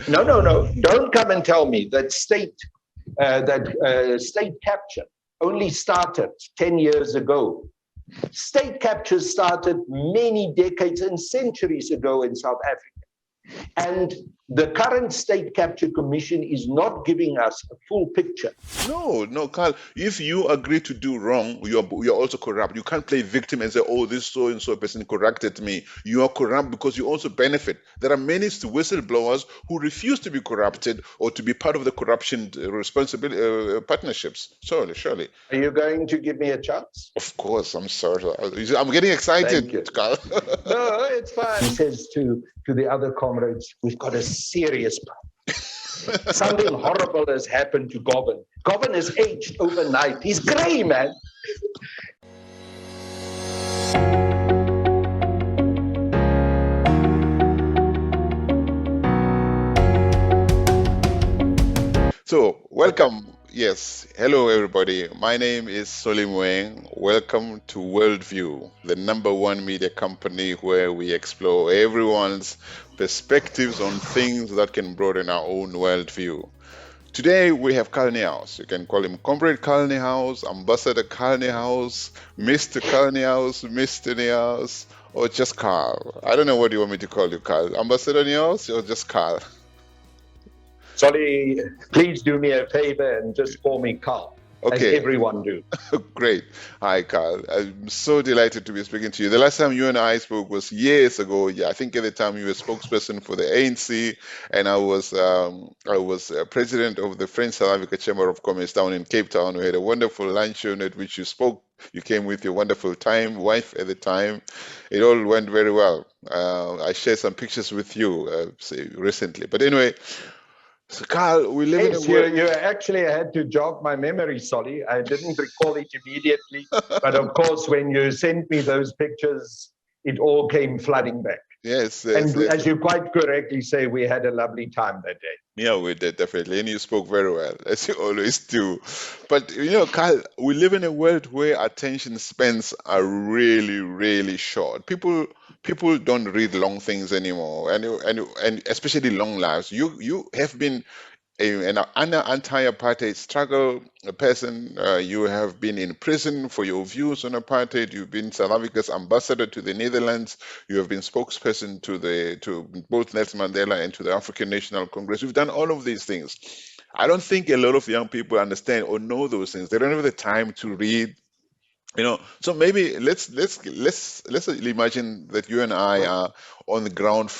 No. Don't come and tell me that state capture only started 10 years ago. State capture started many decades and centuries ago in South Africa. And the current State Capture Commission is not giving us a full picture. No, Carl. If you agree to do wrong, you're also corrupt. You can't play victim and say, "Oh, this so and so person corrected me." You are corrupt because you also benefit. There are many whistleblowers who refuse to be corrupted or to be part of the corruption responsibility partnerships. Surely. Are you going to give me a chance? Of course. I'm sorry. I'm getting excited, Thank you. Carl. No, it's fine. He says to the other comrades, "We've got a serious problem. Something horrible has happened to Govan. Govan has aged overnight. He's grey, man." So, welcome. Yes, hello everybody. My name is Solim Weng. Welcome to WorldView, the #1 media company where we explore everyone's perspectives on things that can broaden our own worldview. Today we have Carl Niehaus. You can call him Comrade Carl Niehaus, Ambassador Carl Niehaus, Mr. Carl Niehaus, Mr. Niehaus, or just Carl. I don't know what you want me to call you, Carl. Ambassador Niehaus or just Carl? Sorry, please do me a favor and just call me Carl, Okay. as everyone do. Great. Hi, Carl. I'm so delighted to be speaking to you. The last time you and I spoke was years ago. Yeah, I think at the time you were spokesperson for the ANC, and I was president of the French South Africa Chamber of Commerce down in Cape Town. We had a wonderful luncheon at which you spoke. You came with your wonderful wife at the time. It all went very well. I shared some pictures with you recently. But anyway, so Carl, we live in a world. You actually had to jog my memory, Solly. I didn't recall it immediately, but of course, when you sent me those pictures, it all came flooding back. Yes. As you quite correctly say, we had a lovely time that day. Yeah, we did, definitely. And you spoke very well, as you always do. But, Carl, we live in a world where attention spans are really, really short. People don't read long things anymore, and especially long lives. You have been an anti-apartheid struggle person. You have been in prison for your views on apartheid. You've been South Africa's ambassador to the Netherlands. You have been spokesperson to both Nelson Mandela and to the African National Congress. You've done all of these things. I don't think a lot of young people understand or know those things. They don't have the time to read. So maybe let's imagine that you and I are on the ground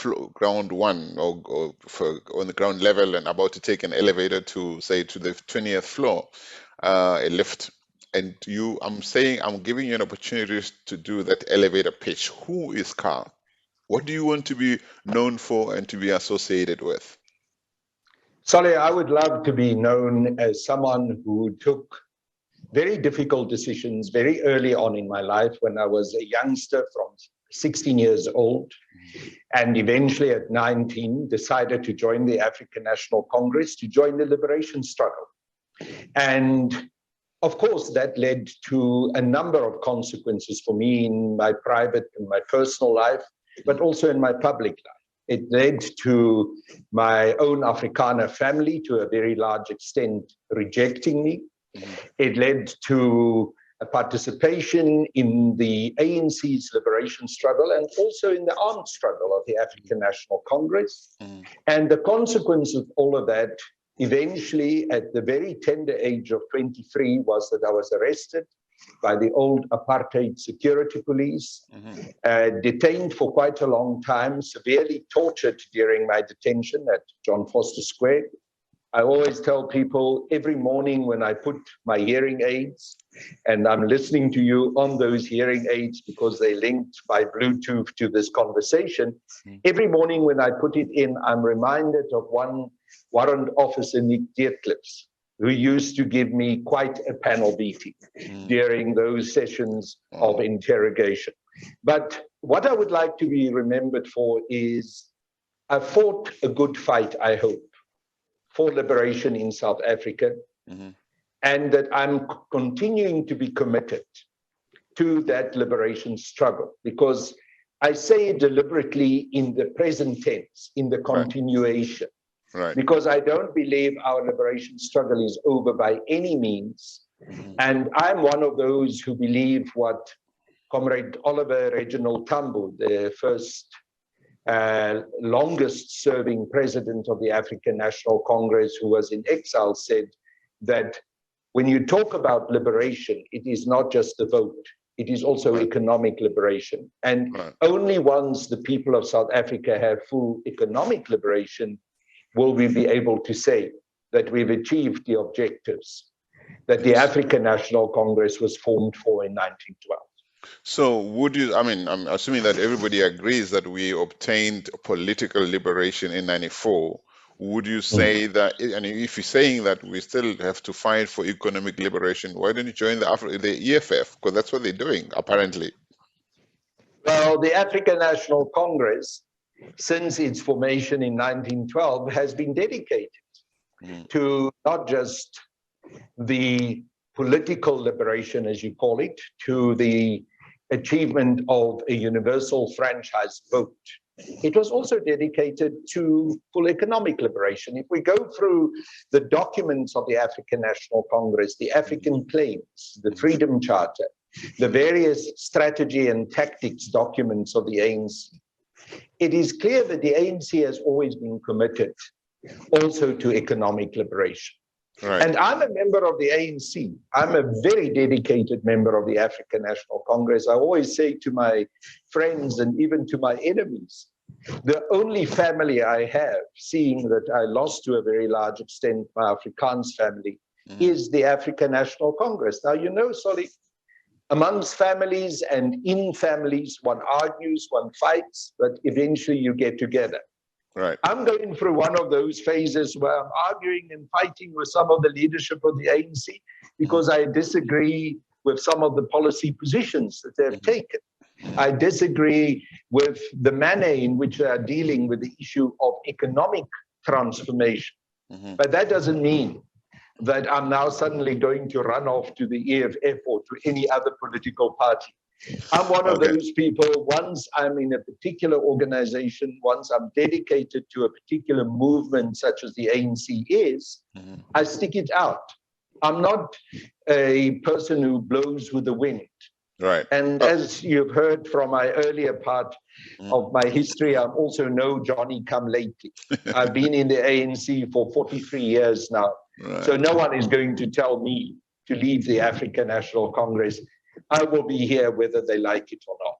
one, or on the ground level, and about to take an elevator to the 20th floor, a lift. And I'm giving you an opportunity to do that elevator pitch. Who is Carl? What do you want to be known for and to be associated with? Solly, I would love to be known as someone who took very difficult decisions very early on in my life, when I was a youngster from 16 years old, and eventually at 19 decided to join the African National Congress, to join the liberation struggle. And of course, that led to a number of consequences for me in my private and my personal life, but also in my public life. It led to my own Afrikaner family, to a very large extent, rejecting me. It led to a participation in the ANC's liberation struggle, and also in the armed struggle of the African National Congress. And the consequence of all of that, eventually at the very tender age of 23, was that I was arrested by the old apartheid security police, detained for quite a long time, severely tortured during my detention at John Foster Square. I always tell people, every morning when I put my hearing aids, and I'm listening to you on those hearing aids because they're linked by Bluetooth to this conversation, every morning when I put it in, I'm reminded of one warrant officer, Nick Diertlips, who used to give me quite a panel beating during those sessions of interrogation. But what I would like to be remembered for is I fought a good fight, I hope, for liberation in South Africa, and that I'm continuing to be committed to that liberation struggle, because I say it deliberately in the present tense, in the continuation. Right. because I don't believe our liberation struggle is over by any means. And I'm one of those who believe what Comrade Oliver Reginald Tambo, the first longest serving president of the African National Congress, who was in exile, said that when you talk about liberation, it is not just the vote, it is also economic liberation. And only once the people of South Africa have full economic liberation will we be able to say that we've achieved the objectives that the African National Congress was formed for in 1912. So would you, I mean, I'm assuming that everybody agrees that we obtained political liberation in 94. Would you say that, and if you're saying that we still have to fight for economic liberation, why don't you join the EFF? Because that's what they're doing, apparently. Well, the African National Congress, since its formation in 1912, has been dedicated to not just the political liberation, as you call it, to the achievement of a universal franchise vote. It was also dedicated to full economic liberation. If we go through the documents of the African National Congress, the African claims, the Freedom Charter, the various strategy and tactics documents of the ANC, it is clear that the ANC has always been committed also to economic liberation. Right. And I'm a member of the ANC. I'm a very dedicated member of the African National Congress. I always say to my friends and even to my enemies, the only family I have, seeing that I lost to a very large extent my Afrikaans family, is the African National Congress. Now, you know, Solly, amongst families and in families, one argues, one fights, but eventually you get together. Right. I'm going through one of those phases where I'm arguing and fighting with some of the leadership of the ANC because I disagree with some of the policy positions that they've taken. I disagree with the manner in which they are dealing with the issue of economic transformation. But that doesn't mean that I'm now suddenly going to run off to the EFF or to any other political party. I'm one of those people, once I'm in a particular organization, once I'm dedicated to a particular movement such as the ANC is, I stick it out. I'm not a person who blows with the wind. Right. And as you've heard from my earlier part of my history, I'm also no Johnny come lately. I've been in the ANC for 43 years now. Right. So no one is going to tell me to leave the African National Congress. I will be here whether they like it or not.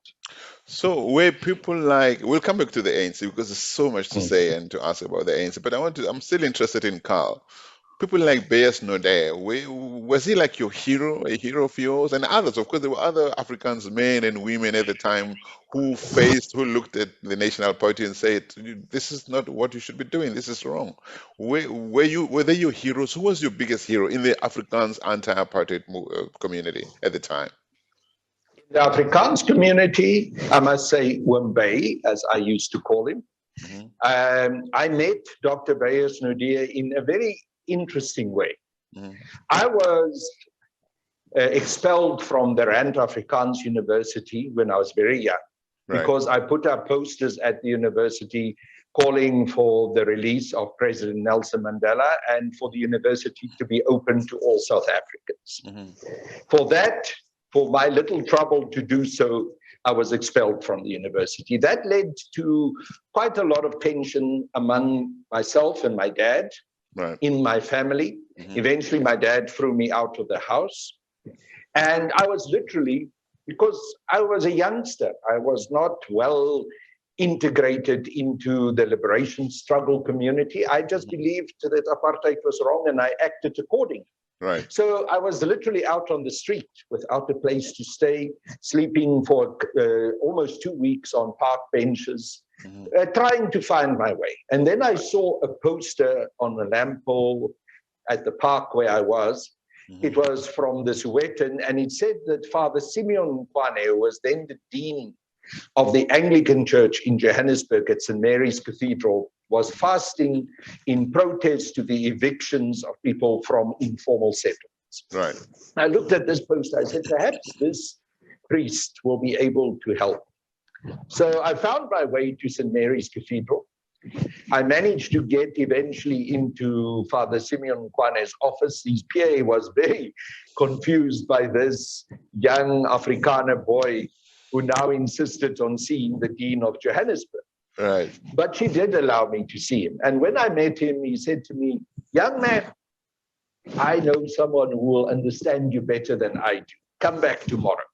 So where people like, we'll come back to the ANC because there's so much to say and to ask about the ANC, but I'm still interested in Carl. People like Beyers Nodé, was he like your hero, a hero of yours? And others, of course, there were other Africans, men and women at the time who looked at the National Party and said, this is not what you should be doing, this is wrong. Were they your heroes? Who was your biggest hero in the Afrikaans anti-apartheid community at the time? The Afrikaans community, I must say, Wembe, as I used to call him. I met Dr. Beyers Nodé in a very interesting way. I was expelled from the Rand Afrikaans University when I was very young, because I put up posters at the university calling for the release of President Nelson Mandela and for the university to be open to all South Africans. For my little trouble to do so, I was expelled from the university. That led to quite a lot of tension among myself and my dad. In my family. Eventually, my dad threw me out of the house. And I was literally, because I was a youngster, I was not well integrated into the liberation struggle community. I just believed that apartheid was wrong and I acted accordingly. So I was literally out on the street without a place to stay, sleeping for almost 2 weeks on park benches, trying to find my way. And then I saw a poster on a lamp pole at the park where I was. It was from the Sowetan, and it said that Father Simeon Kwane, who was then the dean of the Anglican Church in Johannesburg at St. Mary's Cathedral, was fasting in protest to the evictions of people from informal settlements. I looked at this poster, I said, perhaps this priest will be able to help. So I found my way to St. Mary's Cathedral. I managed to get eventually into Father Simeon Kwane's office. His PA was very confused by this young Afrikaner boy who now insisted on seeing the Dean of Johannesburg. Right. But she did allow me to see him. And when I met him, he said to me, young man, I know someone who will understand you better than I do. Come back tomorrow.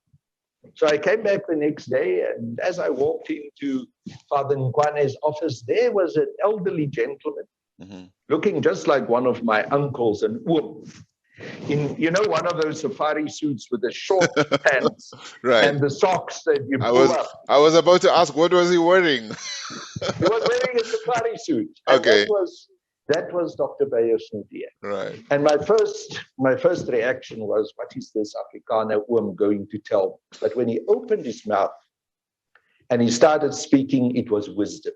So I came back the next day, and as I walked into Father Nkwane's office, there was an elderly gentleman looking just like one of my uncles, and in, you know, one of those safari suits with the short pants Right. and the socks that you pull up. I was about to ask, what was he wearing? He was wearing a safari suit. And Okay. that was Dr. Beyers Nadia. Right. And my first reaction was, what is this Afrikaner oom going to tell me? But when he opened his mouth and he started speaking, it was wisdom.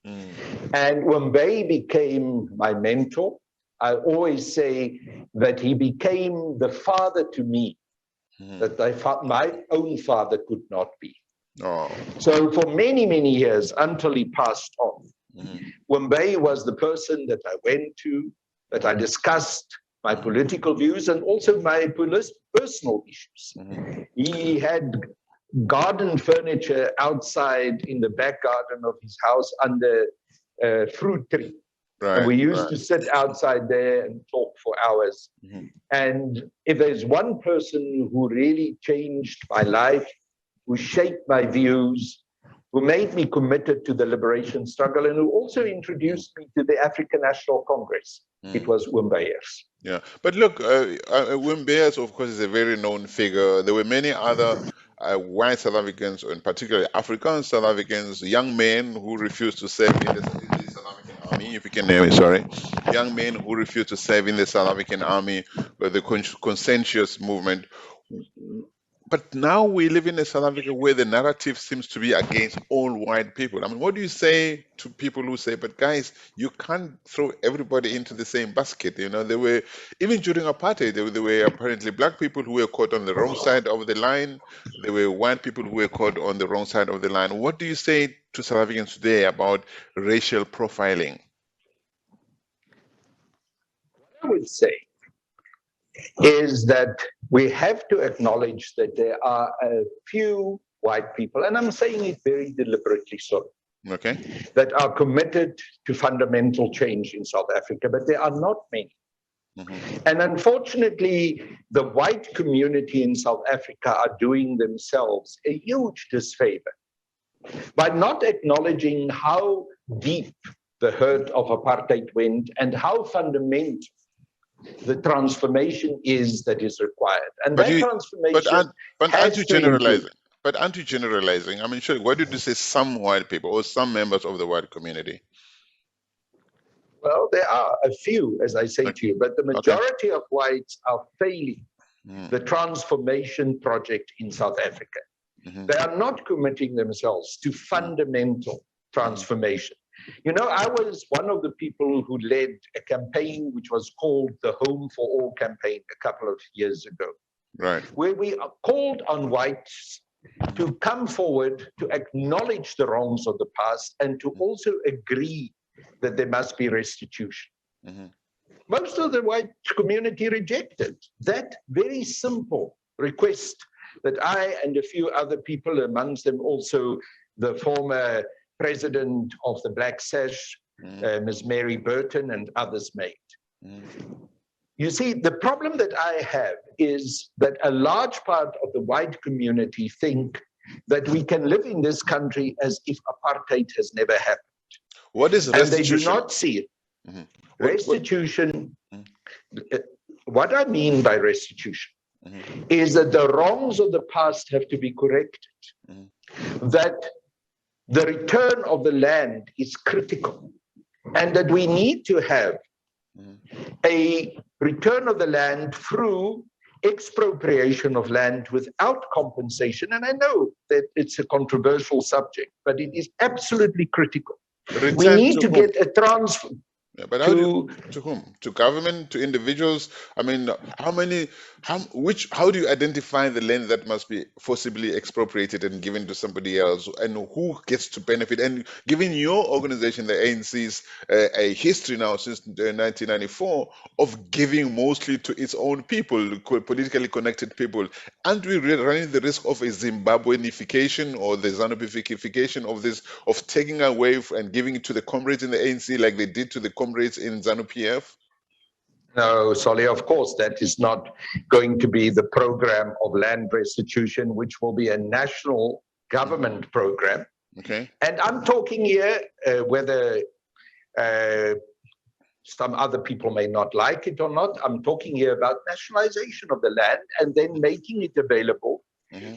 And Oom became my mentor. I always say that he became the father to me that my own father could not be. Oh. So for many, many years, until he passed on, Wembe was the person that I went to, that I discussed my political views and also my personal issues. He had garden furniture outside in the back garden of his house under a fruit tree. Right. And we used to sit outside there and talk for hours. And if there's one person who really changed my life, who shaped my views, who made me committed to the liberation struggle, and who also introduced me to the African National Congress, it was Wim Beyers. Yeah, but look, Wim Beyers, of course, is a very known figure. There were many other white South Africans, and particularly African South Africans, young men who refused to serve in the South African army, if you can name it, sorry. Young men who refused to serve in the South African army, with the consensus movement. But now we live in a South Africa where the narrative seems to be against all white people. I mean, what do you say to people who say, but guys, you can't throw everybody into the same basket? You know, there were, even during apartheid, there were apparently black people who were caught on the wrong side of the line. There were white people who were caught on the wrong side of the line. What do you say to South Africans today about racial profiling? What I would say is that we have to acknowledge that there are a few white people, and I'm saying it very deliberately so, that are committed to fundamental change in South Africa, but there are not many. And unfortunately, the white community in South Africa are doing themselves a huge disfavor by not acknowledging how deep the hurt of apartheid went and how fundamental the transformation is that is required. And transformation aren't you generalizing? But aren't you generalizing? I mean, sure, why did you say some white people or some members of the white community? Well, there are a few, as I say to you, but the majority of whites are failing the transformation project in South Africa. They are not committing themselves to fundamental transformation. You know, I was one of the people who led a campaign which was called the Home for All campaign a couple of years ago, where we called on whites to come forward to acknowledge the wrongs of the past and to also agree that there must be restitution. Most of the white community rejected that very simple request that I and a few other people, amongst them also the former president of the Black Sash, Ms. Mary Burton, and others made. You see, the problem that I have is that a large part of the white community think that we can live in this country as if apartheid has never happened. What is restitution? And they do not see it. Restitution, what I mean by restitution is that the wrongs of the past have to be corrected. That the return of the land is critical, and that we need to have a return of the land through expropriation of land without compensation. And I know that it's a controversial subject, but it is absolutely critical. We need to get a transfer. Yeah, but to to whom? To government, to individuals? I mean, how do you identify the land that must be forcibly expropriated and given to somebody else, and who gets to benefit? And given your organization, the ANC's a history now since 1994 of giving mostly to its own people, politically connected people, aren't we running the risk of a Zimbabweanification or the Zanupification of this, of taking away and giving it to the comrades in the ANC like they did to the comrades in ZANU-PF? No, Solly, of course, that is not going to be the program of land restitution, which will be a national government program. Okay. And I'm talking here whether some other people may not like it or not. I'm talking here about nationalization of the land and then making it available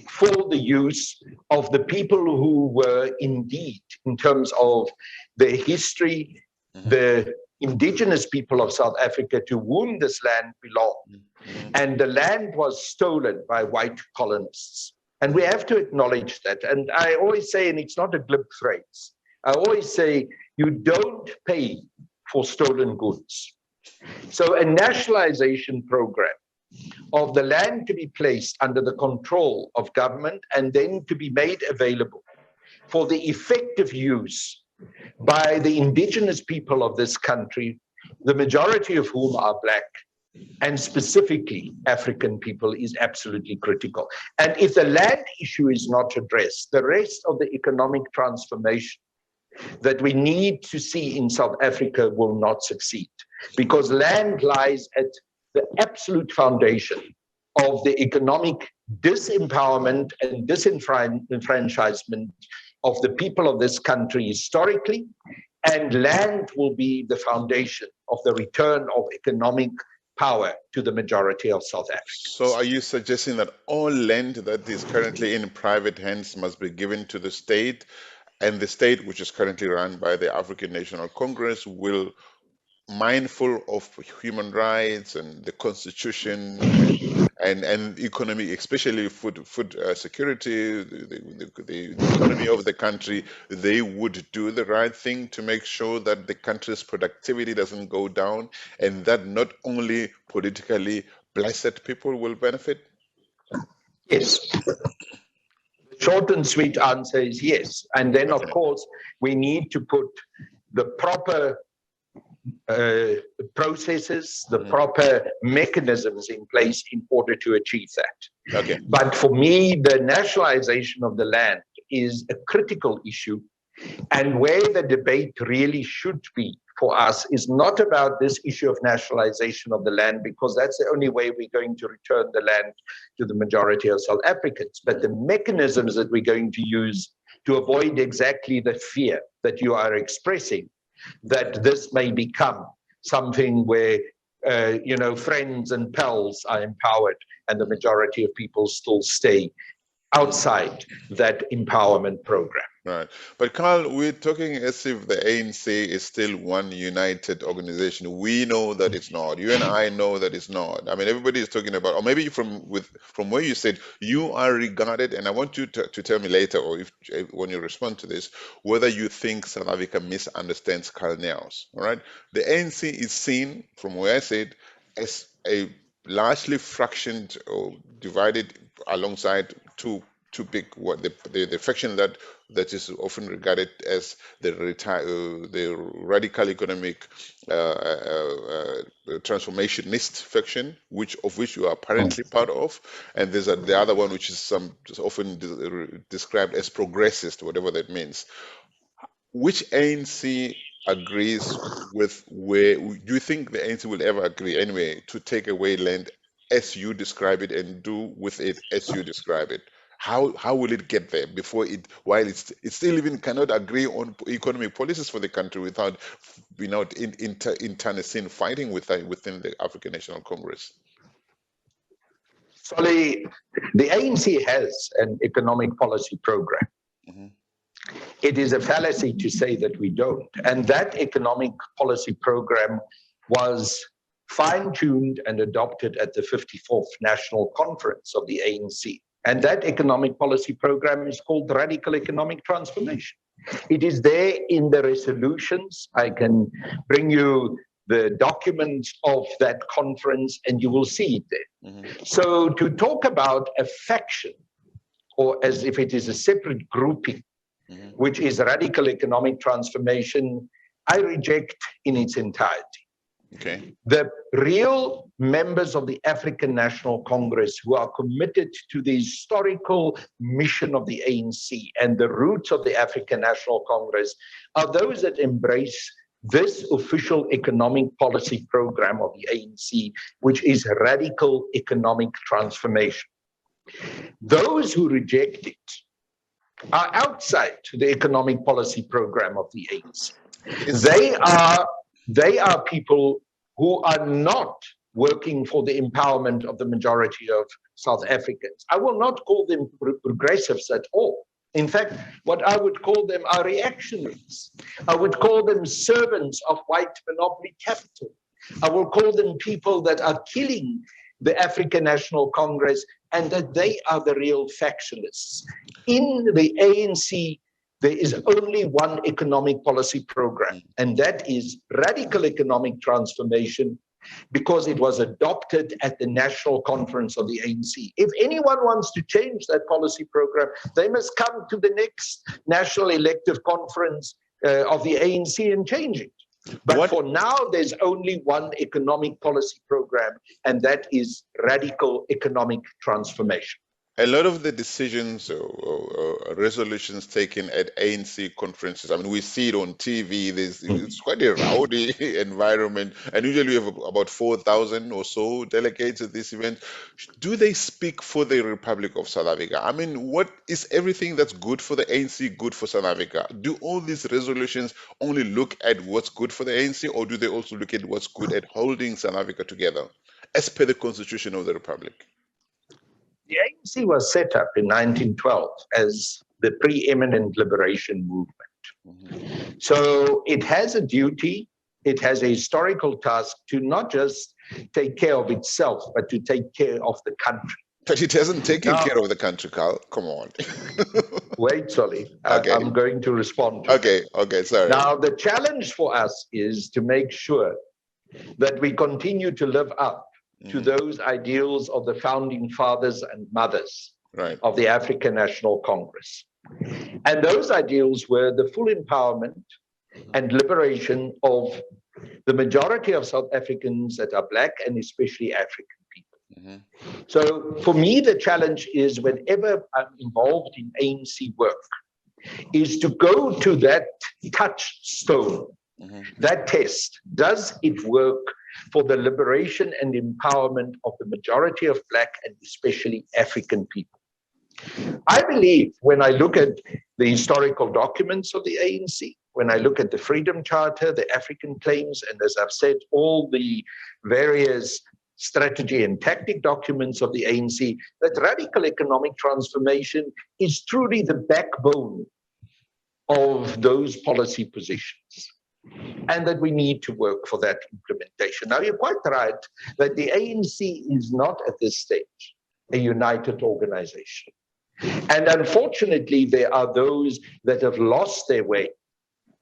for the use of the people who were indeed, in terms of their history, the indigenous people of South Africa to whom this land belonged. And the land was stolen by white colonists. And we have to acknowledge that. And I always say, and it's not a glib phrase, I always say, you don't pay for stolen goods. So a nationalization program of the land to be placed under the control of government and then to be made available for the effective use by the indigenous people of this country, the majority of whom are Black, and specifically African people, is absolutely critical. And if the land issue is not addressed, the rest of the economic transformation that we need to see in South Africa will not succeed, because land lies at the absolute foundation of the economic disempowerment and disenfranchisement of the people of this country historically, and land will be the foundation of the return of economic power to the majority of South Africans. So are you suggesting that all land that is currently in private hands must be given to the state, and the state, which is currently run by the African National Congress, will, mindful of human rights and the constitution and economy, especially food security, the economy of the country, they would do the right thing to make sure that the country's productivity doesn't go down, and that not only politically blessed people will benefit? Yes. The short and sweet answer is yes. And then, of course, we need to put the proper processes, the proper mechanisms in place in order to achieve that. Okay. But for me, the nationalization of the land is a critical issue. And where the debate really should be for us is not about this issue of nationalization of the land, because that's the only way we're going to return the land to the majority of South Africans. But the mechanisms that we're going to use to avoid exactly the fear that you are expressing, that this may become something where, friends and pals are empowered and the majority of people still stay outside that empowerment program. Right. But Carl, we're talking as if the ANC is still one united organization. We know that it's not. You and I know that it's not. I mean, everybody is talking about, or maybe from where you said you are regarded, and I want you to tell me later, or if when you respond to this, whether you think South Africa misunderstands Carl Niehaus. All right. The ANC is seen, from where I said, as a largely fractioned or divided alongside two big, what the faction that is often regarded as the radical economic transformationist faction, which you are apparently part of, and there's the other one which is often described as progressist, whatever that means. Which ANC agrees with where? Do you think the ANC will ever agree anyway to take away land as you describe it and do with it as you describe it? How will it get there before while it still even cannot agree on economic policies for the country without internecine fighting within the African National Congress? Solly, the ANC has an economic policy program. It is a fallacy to say that we don't. And that economic policy program was fine-tuned and adopted at the 54th National Conference of the ANC. And that economic policy program is called Radical Economic Transformation. It is there in the resolutions. I can bring you the documents of that conference and you will see it there. Mm-hmm. So to talk about a faction, or as if it is a separate grouping, Mm-hmm. which is radical economic transformation, I reject in its entirety. Okay. The real members of the African National Congress who are committed to the historical mission of the ANC and the roots of the African National Congress are those that embrace this official economic policy program of the ANC, which is radical economic transformation. Those who reject it are outside the economic policy program of the ANC. They are people who are not working for the empowerment of the majority of South Africans. I will not call them progressives at all. In fact, what I would call them are reactionaries. I would call them servants of white monopoly capital. I will call them people that are killing the African National Congress and that they are the real factionists. In the ANC, there is only one economic policy program, and that is radical economic transformation, because it was adopted at the National Conference of the ANC. If anyone wants to change that policy program, they must come to the next National Elective Conference of the ANC and change it. But for now, there's only one economic policy program, and that is radical economic transformation. A lot of the decisions or resolutions taken at ANC conferences, I mean, we see it on TV. It's quite a rowdy environment, and usually we have about 4,000 or so delegates at this event. Do they speak for the Republic of South Africa? I mean, what is everything that's good for the ANC good for South Africa? Do all these resolutions only look at what's good for the ANC, or do they also look at what's good at holding South Africa together, as per the Constitution of the Republic? The ANC was set up in 1912 as the preeminent liberation movement. Mm-hmm. So it has a duty, it has a historical task to not just take care of itself, but to take care of the country. But it hasn't taken care of the country, Carl. Come on. Wait, Solly. Okay. I'm going to respond to Okay, sorry. Now, the challenge for us is to make sure that we continue to live up to those ideals of the founding fathers and mothers of the African National Congress. And those ideals were the full empowerment and liberation of the majority of South Africans that are Black and especially African people. So for me, the challenge is whenever I'm involved in ANC work, is to go to that touchstone, that test. Does it work for the liberation and empowerment of the majority of Black and especially African people? I believe when I look at the historical documents of the ANC, when I look at the Freedom Charter, the African claims, and as I've said, all the various strategy and tactic documents of the ANC, that radical economic transformation is truly the backbone of those policy positions, and that we need to work for that implementation. Now, you're quite right that the ANC is not at this stage a united organization. And unfortunately, there are those that have lost their way,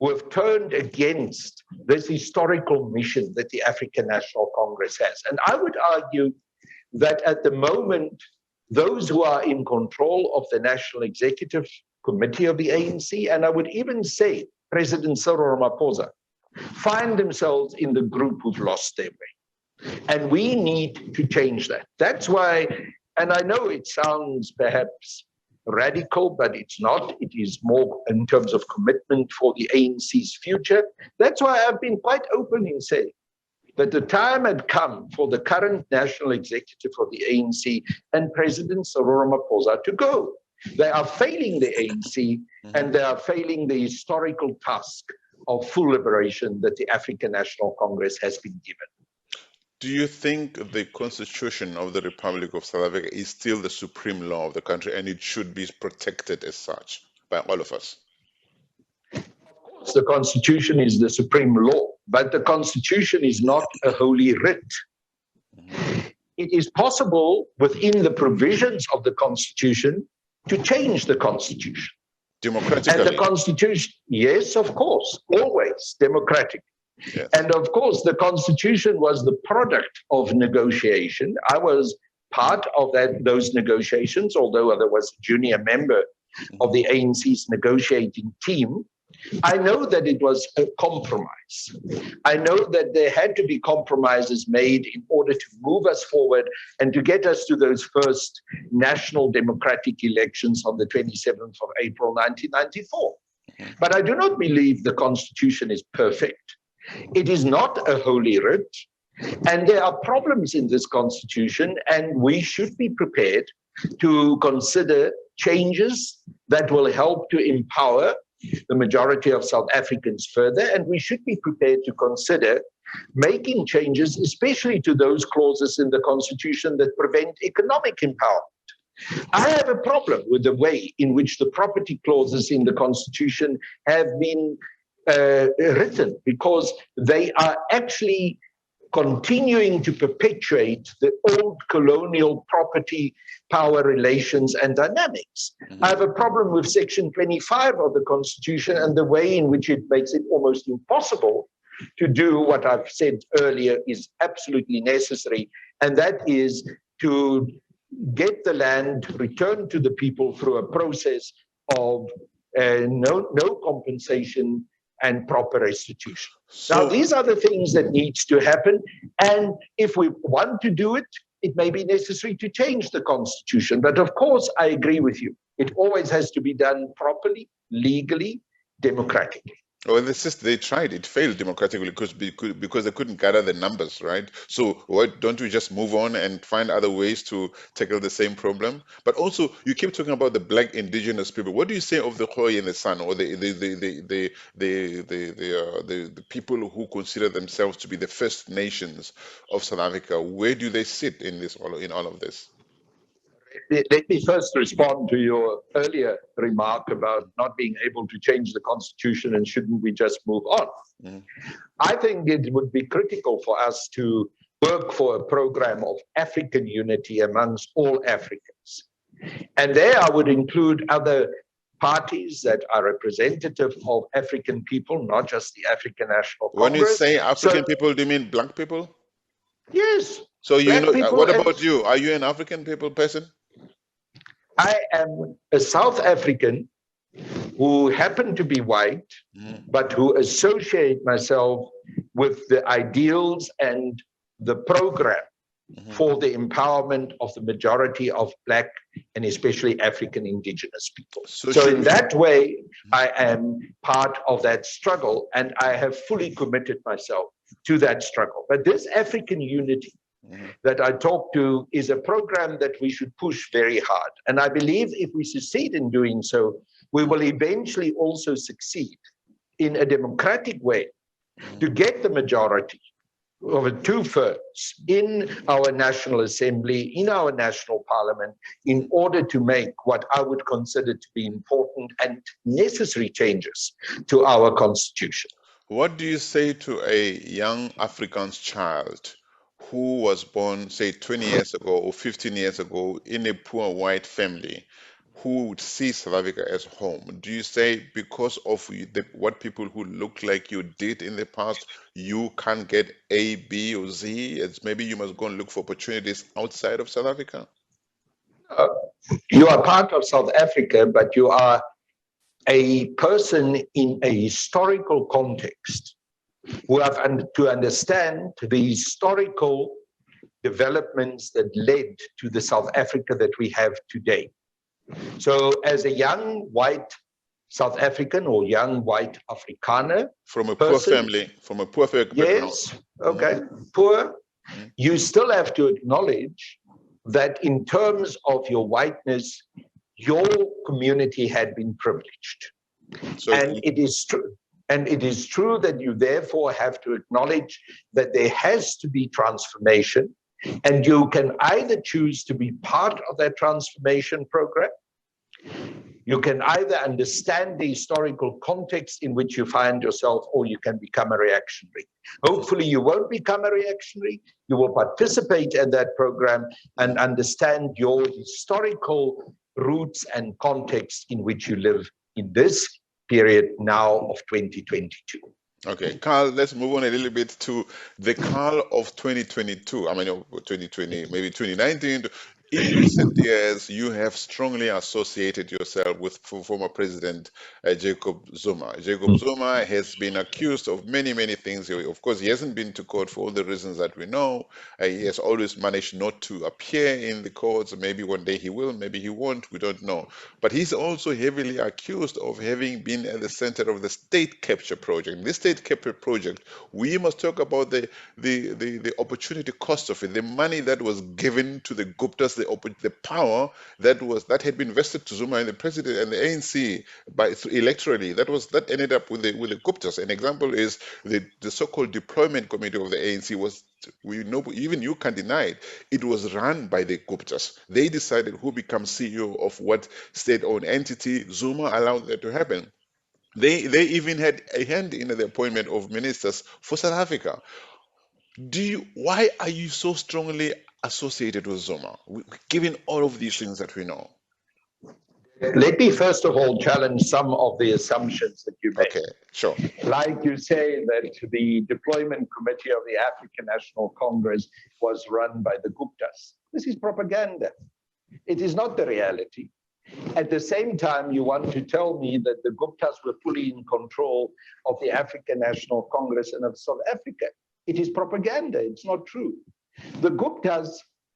who have turned against this historical mission that the African National Congress has. And I would argue that at the moment, those who are in control of the National Executive Committee of the ANC, and I would even say President Cyril Ramaphosa, find themselves in the group who've lost their way. And we need to change that. That's why, and I know it sounds perhaps radical, but it's not. It is more in terms of commitment for the ANC's future. That's why I've been quite open in saying that the time had come for the current national executive of the ANC and President Cyril Ramaphosa to go. They are failing the ANC and they are failing the historical task of full liberation that the African National Congress has been given. Do you think the Constitution of the Republic of South Africa is still the supreme law of the country and it should be protected as such by all of us? Of course, the Constitution is the supreme law, but the Constitution is not a holy writ. It is possible within the provisions of the Constitution to change the Constitution. Democratically. And the Constitution, yes, of course, always democratic. Yes. And of course, the Constitution was the product of negotiation. I was part of those negotiations, although I was a junior member of the ANC's negotiating team. I know that it was a compromise. I know that there had to be compromises made in order to move us forward and to get us to those first national democratic elections on the 27th of April, 1994. But I do not believe the Constitution is perfect. It is not a holy writ, and there are problems in this Constitution, and we should be prepared to consider changes that will help to empower the majority of South Africans further, and we should be prepared to consider making changes, especially to those clauses in the Constitution that prevent economic empowerment. I have a problem with the way in which the property clauses in the Constitution have been written, because they are actually continuing to perpetuate the old colonial property power relations and dynamics. I have a problem with Section 25 of the Constitution and the way in which it makes it almost impossible to do what I've said earlier is absolutely necessary, and that is to get the land returned to the people through a process of no compensation and proper restitution. Now, these are the things that needs to happen. And if we want to do it, it may be necessary to change the Constitution. But of course, I agree with you. It always has to be done properly, legally, democratically. Well, they tried. It failed democratically because they couldn't gather the numbers, right? So why don't we just move on and find other ways to tackle the same problem? But also, you keep talking about the Black indigenous people. What do you say of the Khoi and the San, or the people who consider themselves to be the First Nations of South Africa? Where do they sit in all of this? Let me first respond to your earlier remark about not being able to change the Constitution and shouldn't we just move on. I think it would be critical for us to work for a program of African unity amongst all Africans. And there I would include other parties that are representative of African people, not just the African National Congress. When you say African people, do you mean Black people? Yes. So what about you? Are you an African people person? I am a South African who happen to be white, but who associate myself with the ideals and the program for the empowerment of the majority of Black and especially African indigenous people. So in that way, I am part of that struggle, and I have fully committed myself to that struggle. But this African unity that I talk to is a program that we should push very hard. And I believe if we succeed in doing so, we will eventually also succeed in a democratic way to get the majority of a 2/3 in our National Assembly, in our national parliament, in order to make what I would consider to be important and necessary changes to our constitution. What do you say to a young Afrikaans child who was born, say, 20 years ago or 15 years ago in a poor white family, who would see South Africa as home? Do you say because of what people who look like you did in the past, you can't get A, B, or Z? It's maybe you must go and look for opportunities outside of South Africa? You are part of South Africa, but you are a person in a historical context who have to understand the historical developments that led to the South Africa that we have today. So as a young white South African or young white Afrikaner, from a poor family, from a poor background. Yes, okay, poor, you still have to acknowledge that in terms of your whiteness, your community had been privileged. And it is true. And it is true that you therefore have to acknowledge that there has to be transformation, and you can either choose to be part of that transformation program. You can either understand the historical context in which you find yourself, or you can become a reactionary. Hopefully you won't become a reactionary. You will participate in that program and understand your historical roots and context in which you live in this period now of 2022. Okay, Carl, let's move on a little bit to the Carl of 2022. I mean, 2020, maybe 2019. In recent years, you have strongly associated yourself with former President Jacob Zuma. Jacob Zuma has been accused of many, many things. Of course, he hasn't been to court for all the reasons that we know. He has always managed not to appear in the courts. Maybe one day he will, maybe he won't, we don't know. But he's also heavily accused of having been at the center of the state capture project. This state capture project, we must talk about the opportunity cost of it, the money that was given to the Guptas, the power that had been vested to Zuma and the president and the ANC electorally. That ended up with the Guptas. An example is the so-called deployment committee of the ANC was. We know, even you can deny it. It was run by the Guptas. They decided who becomes CEO of what state-owned entity. Zuma allowed that to happen. They even had a hand in the appointment of ministers for South Africa. Why are you so strongly associated with Zuma, given all of these things that we know? Let me first of all challenge some of the assumptions that you made. Okay, sure. Like you say that the deployment committee of the African National Congress was run by the Guptas. This is propaganda. It is not the reality. At the same time, you want to tell me that the Guptas were fully in control of the African National Congress and of South Africa. It is propaganda. It's not true. The Guptas,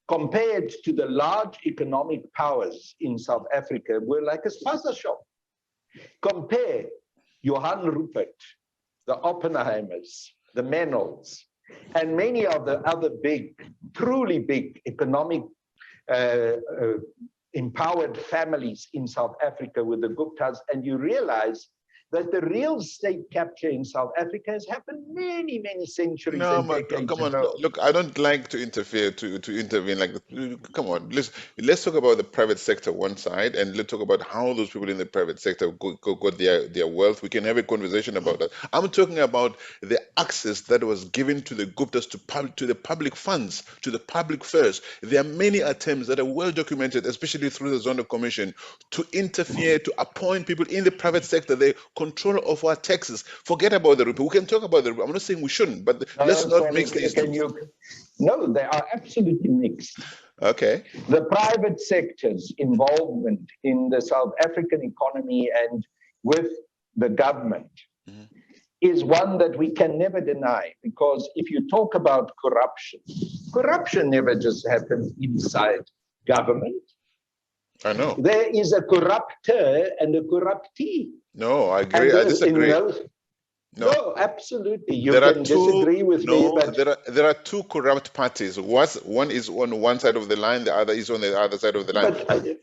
compared to the large economic powers in South Africa, were like a spaza shop. Compare Johann Rupert, the Oppenheimers, the Menels, and many of the other big, truly big economic empowered families in South Africa with the Guptas, and you realize that the real state capture in South Africa has happened many, many centuries and decades come on. ago. Look, I don't like to interfere to intervene like that. Come on, let's talk about the private sector one side, and let's talk about how those people in the private sector got their wealth. We can have a conversation about that. I'm talking about the access that was given to the Guptas to the public funds, to the public first. There are many attempts that are well documented, especially through the Zondo Commission, to interfere, to appoint people in the private sector. They control of our taxes. Forget about the rupee. We can talk about the rupee. I'm not saying we shouldn't, but let's not mix these two. No, they are absolutely mixed. Okay. The private sector's involvement in the South African economy and with the government is one that we can never deny, because if you talk about corruption, corruption never just happens inside government. I know. There is a corrupter and a corruptee. No, I agree. I disagree. No, absolutely. You can disagree with me, but there are two corrupt parties. One is on one side of the line, the other is on the other side of the line.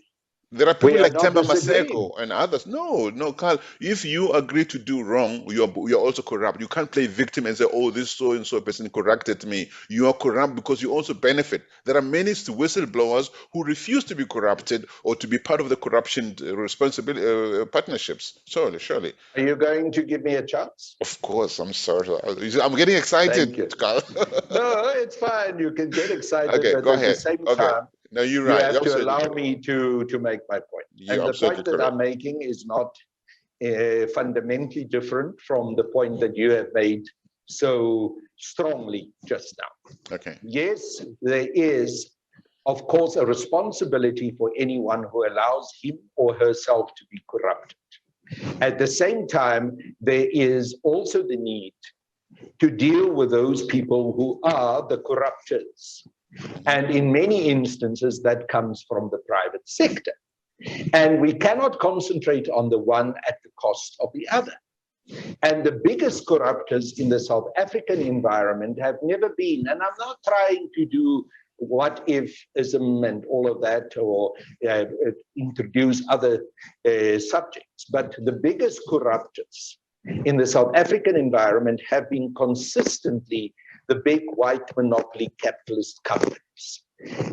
There are people like Themba Maseko and others. No, Carl. If you agree to do wrong, you're also corrupt. You can't play victim and say, "Oh, this so and so person corrupted me." You are corrupt because you also benefit. There are many whistleblowers who refuse to be corrupted or to be part of the corruption responsibility partnerships. Surely. Are you going to give me a chance? Of course. I'm sorry. I'm getting excited, Carl. No, it's fine. You can get excited, okay, but go at ahead. the same Okay. time, no, you're you right. have to allow me to make my point. And the point that I'm making is not fundamentally different from the point that you have made so strongly just now. Okay. Yes, there is, of course, a responsibility for anyone who allows him or herself to be corrupted. At the same time, there is also the need to deal with those people who are the corruptors. And in many instances, that comes from the private sector. And we cannot concentrate on the one at the cost of the other. And the biggest corruptors in the South African environment have never been, and I'm not trying to do what if-ism and all of that, or introduce other subjects, but the biggest corruptors in the South African environment have been consistently the big white monopoly capitalist companies.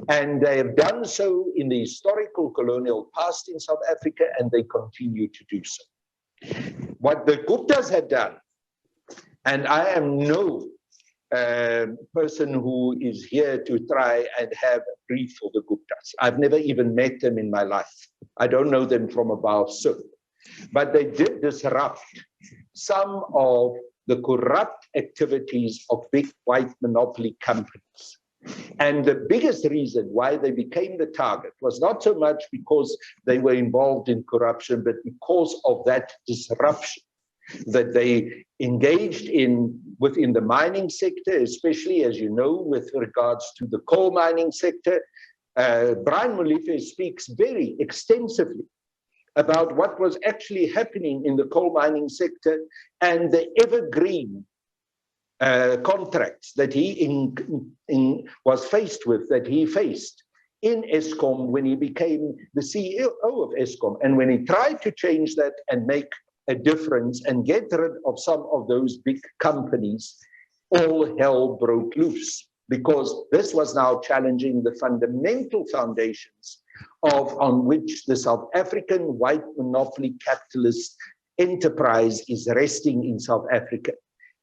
And they have done so in the historical colonial past in South Africa, and they continue to do so. What the Guptas had done, and I am no person who is here to try and have a brief for the Guptas. I've never even met them in my life. I don't know them from above soup. but they did disrupt some of the corrupt activities of big white monopoly companies. And the biggest reason why they became the target was not so much because they were involved in corruption, but because of that disruption that they engaged in within the mining sector, especially, as you know, with regards to the coal mining sector. Brian Molefe speaks very extensively about what was actually happening in the coal mining sector and the evergreen contracts that he was faced with, that he faced in Eskom when he became the CEO of Eskom. And when he tried to change that and make a difference and get rid of some of those big companies, all hell broke loose, because this was now challenging the fundamental foundations on which the South African white monopoly capitalist enterprise is resting in South Africa.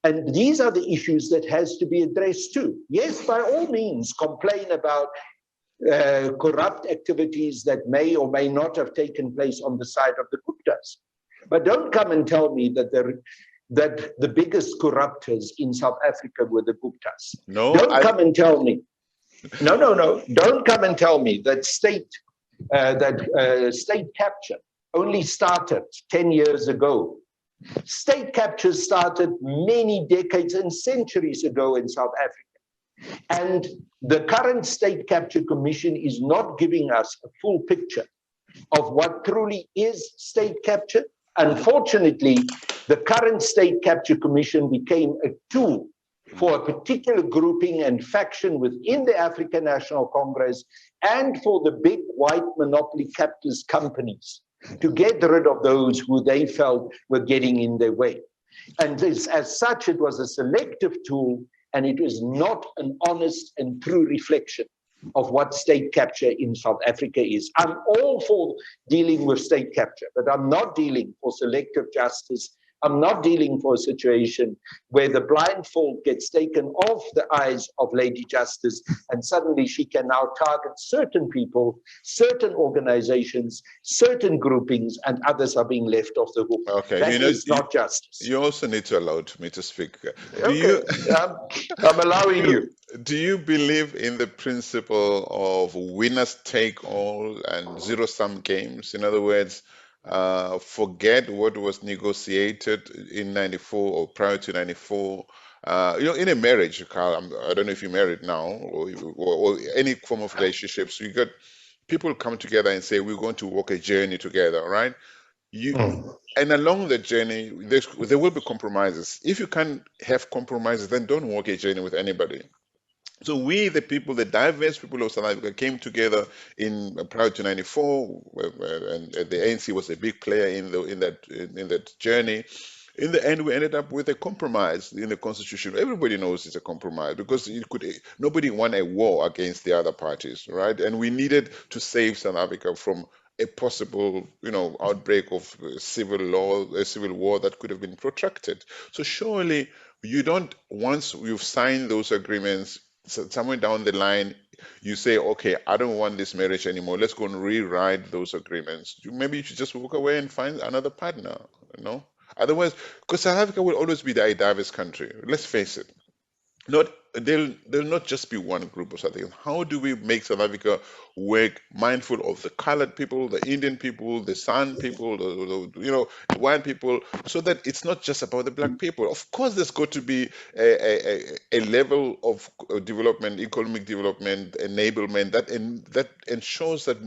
And these are the issues that has to be addressed too. Yes, by all means, complain about corrupt activities that may or may not have taken place on the side of the Guptas. But don't come and tell me that the biggest corruptors in South Africa were the Guptas. No, don't come and tell me. No. Don't come and tell me that state capture only started 10 years ago. State capture started many decades and centuries ago in South Africa. And the current State Capture Commission is not giving us a full picture of what truly is state capture. Unfortunately, the current State Capture Commission became a tool for a particular grouping and faction within the African National Congress and for the big white monopoly capitalist companies to get rid of those who they felt were getting in their way. And as such, it was a selective tool, and it was not an honest and true reflection of what state capture in South Africa is. I'm all for dealing with state capture, but I'm not dealing for selective justice. I'm not dealing for a situation where the blindfold gets taken off the eyes of Lady Justice and suddenly she can now target certain people, certain organizations, certain groupings, and others are being left off the hook. Okay, That is not justice. You also need to allow me to speak. I'm allowing you. Do you believe in the principle of winners take all and zero-sum games? In other words, forget what was negotiated in 94 or prior to 94. In a marriage, Carl, I don't know if you're married now or any form of relationships, you got people come together and say, we're going to walk a journey together, right? And along the journey, there will be compromises. If you can't have compromises, then don't walk a journey with anybody. So we, the people, the diverse people of South Africa, came together in prior to '94, and the ANC was a big player in that journey. In the end, we ended up with a compromise in the constitution. Everybody knows it's a compromise because nobody won a war against the other parties, right? And we needed to save South Africa from a possible, outbreak of civil war that could have been protracted. So surely you don't, once you've signed those agreements, somewhere down the line, you say, okay, I don't want this marriage anymore. Let's go and rewrite those agreements. Maybe you should just walk away and find another partner, Otherwise, because South Africa will always be a diverse country. Let's face it. There'll not just be one group of South Africans. How do we make South Africa work mindful of the colored people, the Indian people, the San people, the white people, so that it's not just about the black people? Of course, there's got to be a level of development, economic development, enablement that ensures that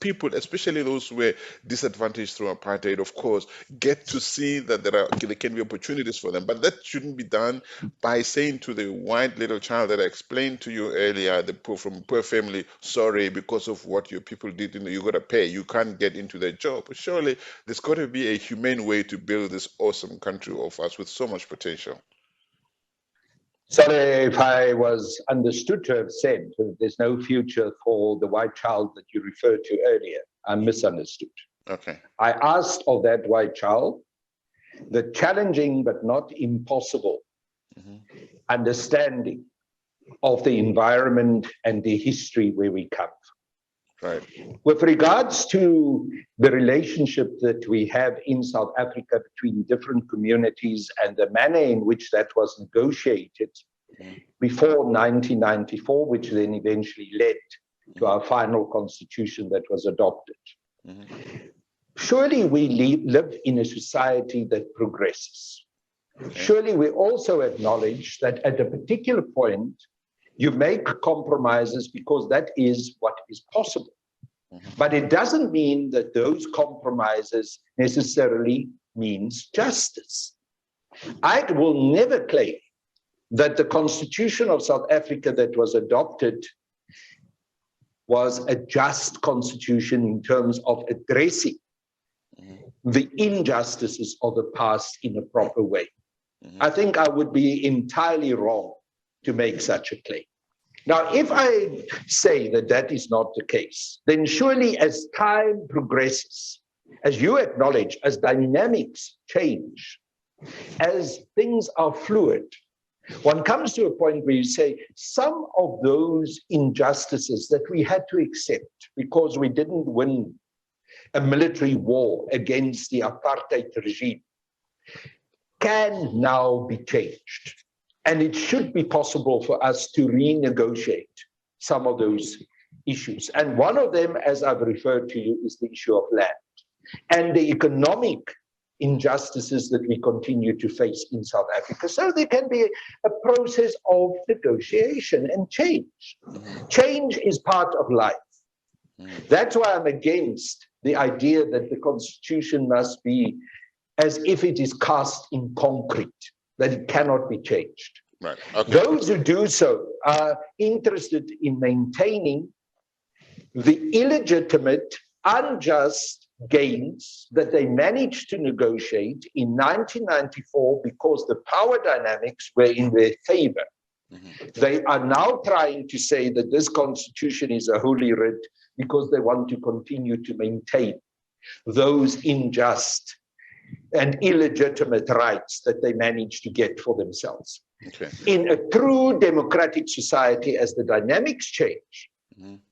people, especially those who were disadvantaged through apartheid, of course, get to see that there can be opportunities for them. But that shouldn't be done by saying to the white little child that I explained to you earlier, from poor family, sorry, because of what your people did, you got to pay. You can't get into their job. Surely there's got to be a humane way to build this awesome country of us with so much potential. Sorry if I was understood to have said that there's no future for the white child that you referred to earlier. I'm misunderstood. Okay. I asked of that white child the challenging but not impossible understanding of the environment and the history where we come from. Right. With regards to the relationship that we have in South Africa between different communities and the manner in which that was negotiated before 1994, which then eventually led to our final constitution that was adopted. Surely we live in a society that progresses. Surely we also acknowledge that at a particular point, you make compromises because that is what is possible. But it doesn't mean that those compromises necessarily means justice. I will never claim that the Constitution of South Africa that was adopted was a just constitution in terms of addressing the injustices of the past in a proper way. I think I would be entirely wrong to make such a claim. Now, if I say that that is not the case, then surely as time progresses, as you acknowledge, as dynamics change, as things are fluid, one comes to a point where you say some of those injustices that we had to accept because we didn't win a military war against the apartheid regime can now be changed. And it should be possible for us to renegotiate some of those issues. And one of them, as I've referred to you, is the issue of land and the economic injustices that we continue to face in South Africa. So there can be a process of negotiation and change. Change is part of life. That's why I'm against the idea that the Constitution must be as if it is cast in concrete, that it cannot be changed. Right. Okay. Those who do so are interested in maintaining the illegitimate, unjust gains that they managed to negotiate in 1994 because the power dynamics were in their favor. They are now trying to say that this constitution is a holy writ because they want to continue to maintain those unjust and illegitimate rights that they managed to get for themselves. Okay. In a true democratic society, as the dynamics change,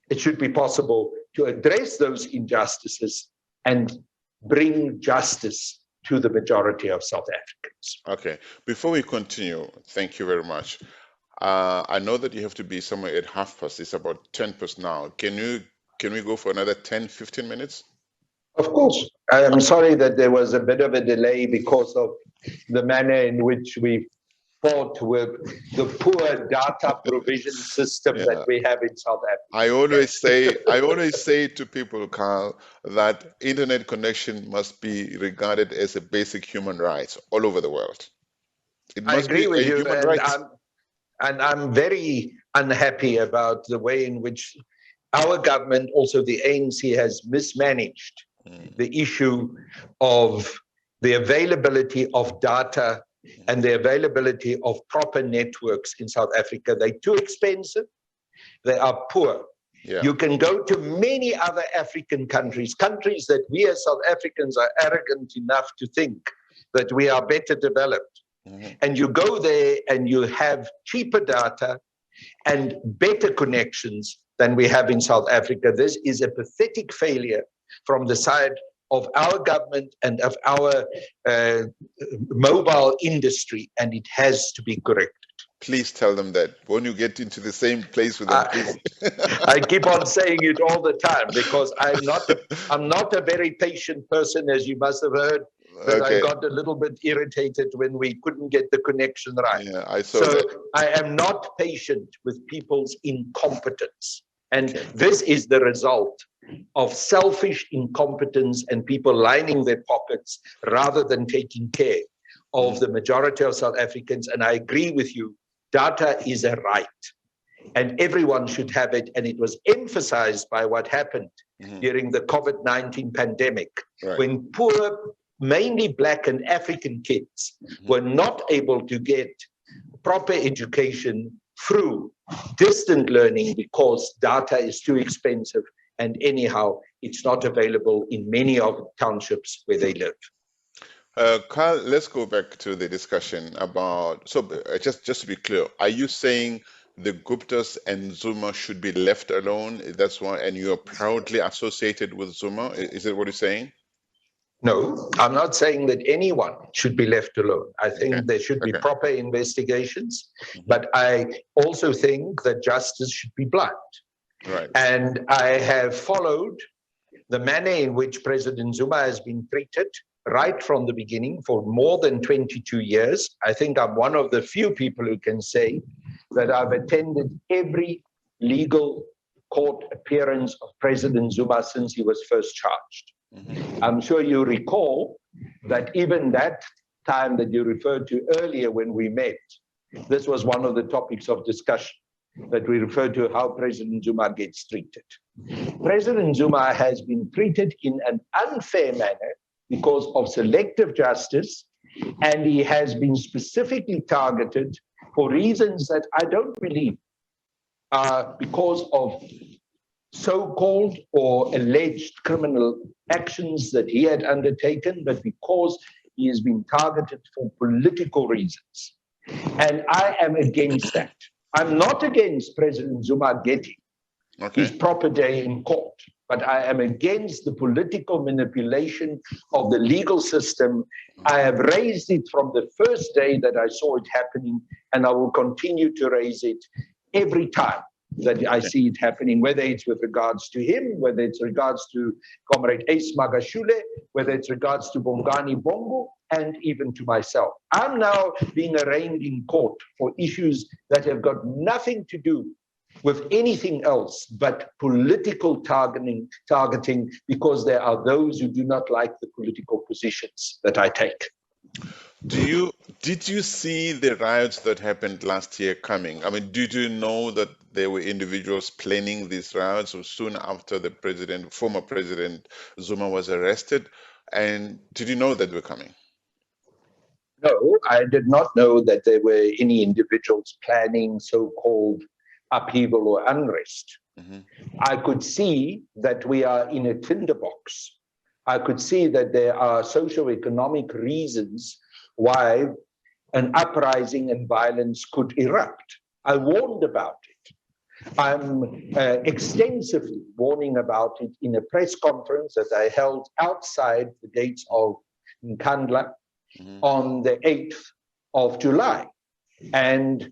it should be possible to address those injustices and bring justice to the majority of South Africans. Okay. Before we continue, thank you very much. I know that you have to be somewhere at past. It's about 10 past now. Can we go for another 10, 15 minutes? Of course. I am sorry that there was a bit of a delay because of the manner in which we fought with the poor data provision system that we have in South Africa. I always say to people, Carl, that internet connection must be regarded as a basic human right all over the world. It must I agree with you, human right. and I'm very unhappy about the way in which our government, also the ANC, has mismanaged the issue of the availability of data and the availability of proper networks in South Africa. They're too expensive. They are poor. Yeah. You can go to many other African countries that we as South Africans are arrogant enough to think that we are better developed. And you go there and you have cheaper data and better connections than we have in South Africa. This is a pathetic failure from the side of our government and of our mobile industry, and it has to be corrected. Please tell them that when you get into the same place with them, please. I keep on saying it all the time because I'm not a very patient person, as you must have heard. But I got a little bit irritated when we couldn't get the connection right. Yeah, I saw that. I am not patient with people's incompetence. And this is the result of selfish incompetence and people lining their pockets rather than taking care of the majority of South Africans. And I agree with you, data is a right and everyone should have it. And it was emphasized by what happened during the COVID-19 pandemic, when poor, mainly Black and African kids were not able to get proper education through distant learning because data is too expensive and anyhow it's not available in many of the townships where they live. Carl, let's go back to the discussion about, so just to be clear, are you saying the Guptas and Zuma should be left alone? That's why, and you are proudly associated with Zuma. Is it what you're saying? No, I'm not saying that anyone should be left alone. I think Okay. there should be Okay. proper investigations, but I also think that justice should be blind. Right. And I have followed the manner in which President Zuma has been treated right from the beginning for more than 22 years. I think I'm one of the few people who can say that I've attended every legal court appearance of President Zuma since he was first charged. I'm sure you recall that even that time that you referred to earlier when we met, this was one of the topics of discussion, that we referred to how President Zuma gets treated. President Zuma has been treated in an unfair manner because of selective justice, and he has been specifically targeted for reasons that I don't believe are because of so-called or alleged criminal actions that he had undertaken, but because he has been targeted for political reasons. And I am against that. I'm not against President Zuma getting his proper day in court, but I am against the political manipulation of the legal system. I have raised it from the first day that I saw it happening, and I will continue to raise it every time that I see it happening, whether it's with regards to him, whether it's regards to Comrade Ace Magashule, whether it's regards to Bongani Bongo, and even to myself. I'm now being arraigned in court for issues that have got nothing to do with anything else but political targeting, because there are those who do not like the political positions that I take. Did you see the riots that happened last year coming? I mean, did you know that there were individuals planning these riots soon after the former president Zuma was arrested? And did you know that they were coming? No, I did not know that there were any individuals planning so-called upheaval or unrest. I could see that we are in a tinderbox. I could see that there are socio-economic reasons why an uprising and violence could erupt. I warned about it. I'm extensively warning about it in a press conference that I held outside the gates of Nkandla on the 8th of July. And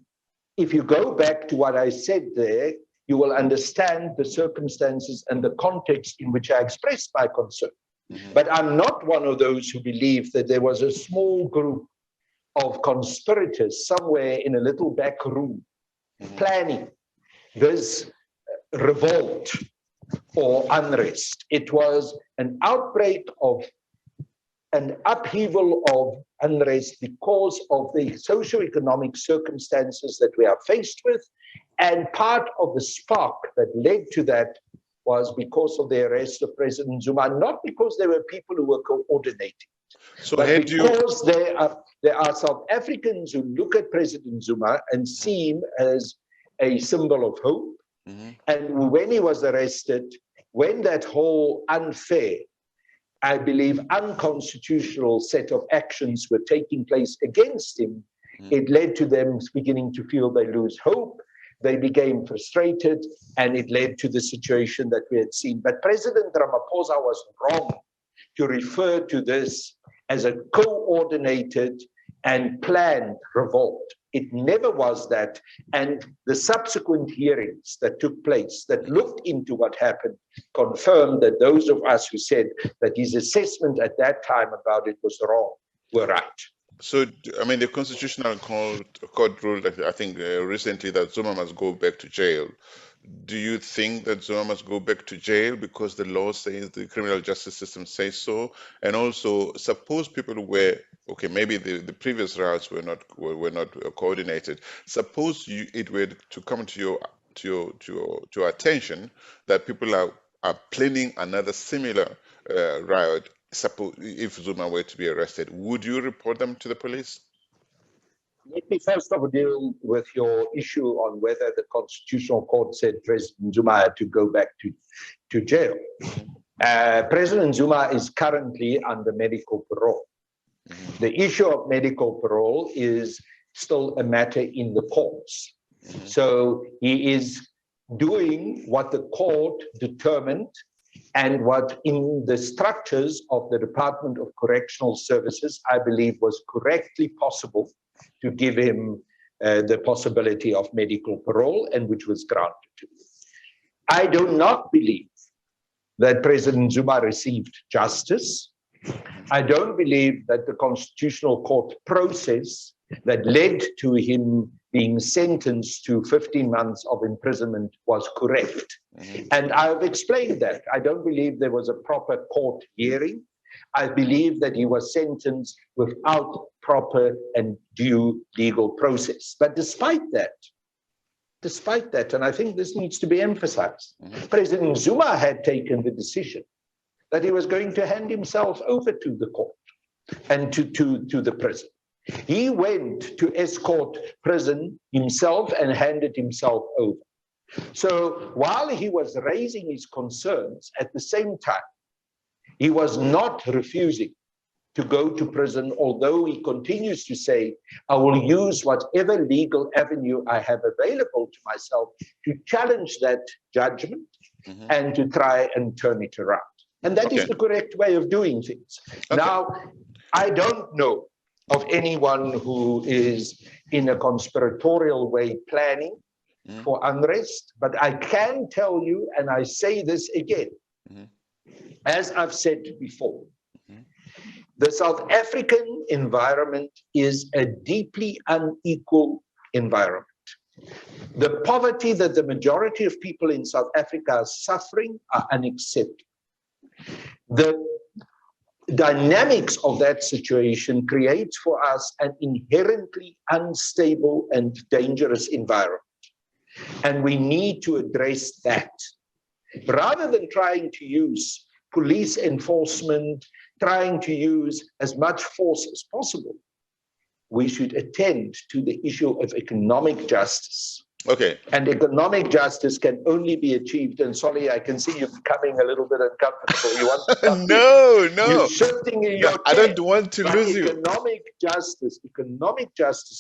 if you go back to what I said there, you will understand the circumstances and the context in which I expressed my concern. But I'm not one of those who believe that there was a small group of conspirators somewhere in a little back room planning this revolt or unrest. It was an outbreak of an upheaval of unrest because of the socioeconomic circumstances that we are faced with. And part of the spark that led to that was because of the arrest of President Zuma, not because there were people who were coordinating. So but because there are South Africans who look at President Zuma and see him as a symbol of hope. And when he was arrested, when that whole unfair, I believe, unconstitutional set of actions were taking place against him, it led to them beginning to feel they lose hope. They became frustrated, and it led to the situation that we had seen. But President Ramaphosa was wrong to refer to this as a coordinated and planned revolt. It never was that. And the subsequent hearings that took place that looked into what happened confirmed that those of us who said that his assessment at that time about it was wrong were right. So, I mean, the Constitutional Court ruled, I think, recently that Zuma must go back to jail. Do you think that Zuma must go back to jail because the law says, the criminal justice system says so? And also, suppose people were, okay, maybe the previous riots were not coordinated. Suppose it were to come to your attention that people are planning another similar riot. Suppose if Zuma were to be arrested, would you report them to the police? Let me first of all deal with your issue on whether the Constitutional Court said President Zuma had to go back to jail. President Zuma is currently under medical parole. The issue of medical parole is still a matter in the courts. So he is doing what the court determined and what in the structures of the Department of Correctional Services, I believe was correctly possible to give him the possibility of medical parole, and which was granted to him. I do not believe that President Zuma received justice. I don't believe that the Constitutional Court process that led to him being sentenced to 15 months of imprisonment was correct. And I've explained that. I don't believe there was a proper court hearing. I believe that he was sentenced without proper and due legal process. But despite that, and I think this needs to be emphasized, President Zuma had taken the decision that he was going to hand himself over to the court and to the prison. He went to escort prison himself and handed himself over. So while he was raising his concerns, at the same time, he was not refusing to go to prison, although he continues to say, I will use whatever legal avenue I have available to myself to challenge that judgment and to try and turn it around. And that is the correct way of doing things. Now, I don't know of anyone who is in a conspiratorial way planning for unrest, but I can tell you, and I say this again, as I've said before, the South African environment is a deeply unequal environment. The poverty that the majority of people in South Africa are suffering are unacceptable. The dynamics of that situation creates for us an inherently unstable and dangerous environment. And we need to address that. Rather than trying to use police enforcement, trying to use as much force as possible, we should attend to the issue of economic justice. Okay. And economic justice can only be achieved. And sorry, I can see you becoming a little bit uncomfortable. You want to No. You're shifting in your I don't want to lose you. Economic justice,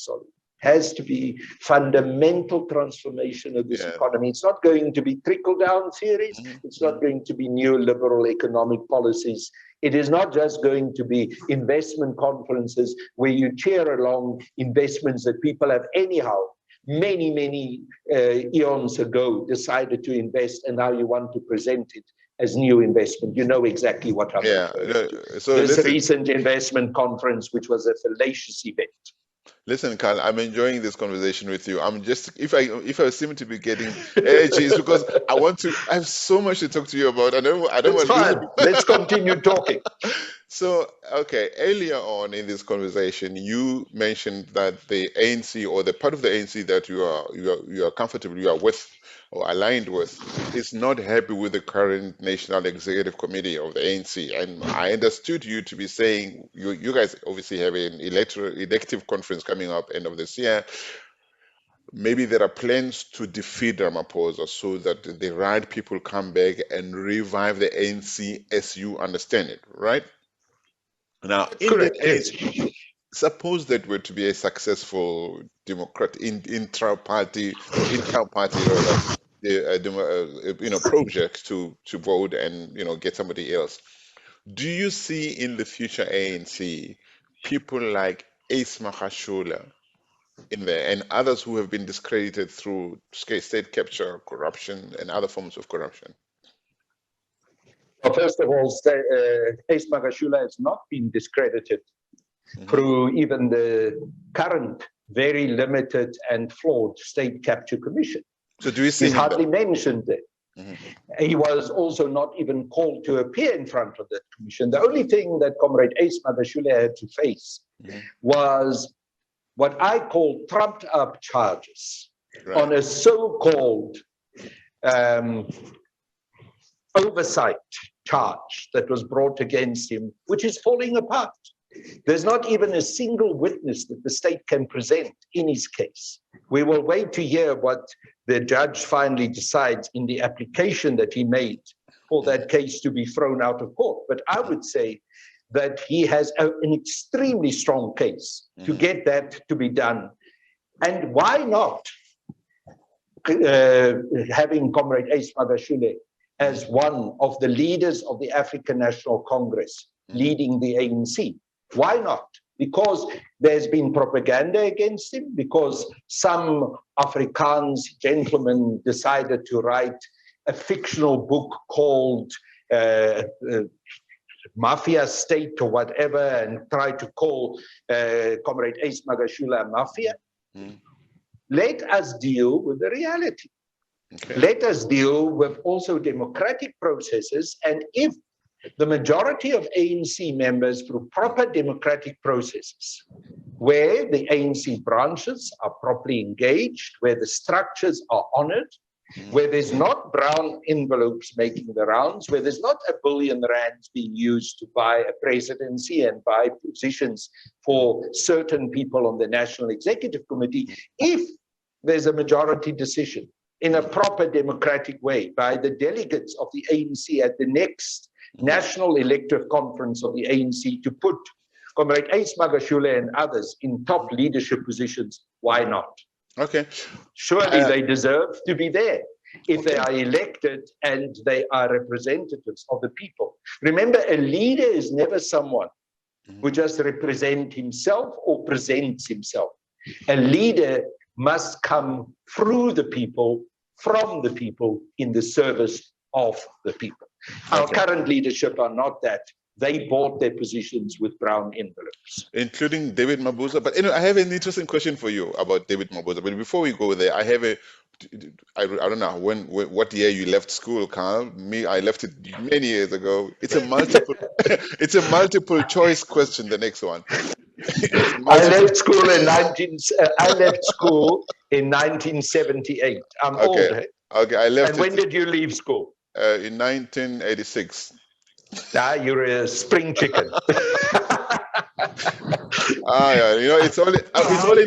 sorry, has to be fundamental transformation of this economy. It's not going to be trickle-down theories. It's not going to be neoliberal economic policies. It is not just going to be investment conferences where you cheer along investments that people have anyhow many eons ago decided to invest, and now you want to present it as new investment. You know exactly what I'm referring to. So this recent investment conference, which was a fallacious event. Listen, Carl, I'm enjoying this conversation with you. I'm just, if I seem to be getting edgy, it's because I have so much to talk to you about. I don't want to. Let's continue talking. So, okay, earlier on in this conversation, you mentioned that the ANC, or the part of the ANC that you are comfortable, you are with or aligned with, is not happy with the current National Executive Committee of the ANC. And I understood you to be saying you guys obviously have an elective conference coming up end of this year. Maybe there are plans to defeat Ramaphosa so that the right people come back and revive the ANC as you understand it, right? Now, in that case, suppose that were to be a successful Democrat intra-party project to vote and get somebody else. Do you see in the future ANC people like Ace Magashule in there and others who have been discredited through state capture, corruption, and other forms of corruption? Well, first of all, Ace Magashule has not been discredited through even the current very limited and flawed state capture commission. So do you see He's hardly mentioned it. He was also not even called to appear in front of that commission. The only thing that Comrade Ace Magashule had to face was what I call trumped up charges on a so-called oversight charge that was brought against him, which is falling apart. There's not even a single witness that the state can present in his case. We will wait to hear what the judge finally decides in the application that he made for that case to be thrown out of court. But I would say that he has an extremely strong case to get that to be done. And why not having Comrade Ace Magashule as one of the leaders of the African National Congress leading the ANC. Why not? Because there's been propaganda against him, because some Afrikaans gentlemen decided to write a fictional book called Mafia State or whatever, and try to call Comrade Ace Magashule a mafia. Let us deal with the reality. Okay. Let us deal with also democratic processes, and if the majority of ANC members through proper democratic processes, where the ANC branches are properly engaged, where the structures are honored, where there's not brown envelopes making the rounds, where there's not R1 billion being used to buy a presidency and buy positions for certain people on the National Executive Committee, if there's a majority decision in a proper democratic way by the delegates of the ANC at the next National Elective Conference of the ANC to put Comrade Ace Magashule and others in top leadership positions, why not? Okay. Surely they deserve to be there if they are elected and they are representatives of the people. Remember, a leader is never someone who just represents himself or presents himself. A leader must come through the people, from the people, in the service of the people. Our current leadership are not that. They bought their positions with brown envelopes. Including David Mabuza. But anyway, I have an interesting question for you about David Mabuza. But before we go there, I have I don't know what year you left school, Carl. Me, I left it many years ago. It's a multiple it's a multiple choice question, the next one. I left school in 1978. I'm old. Eh? Okay, I left. And when did you leave school? In 1986. You're a spring chicken. Yeah, it's all in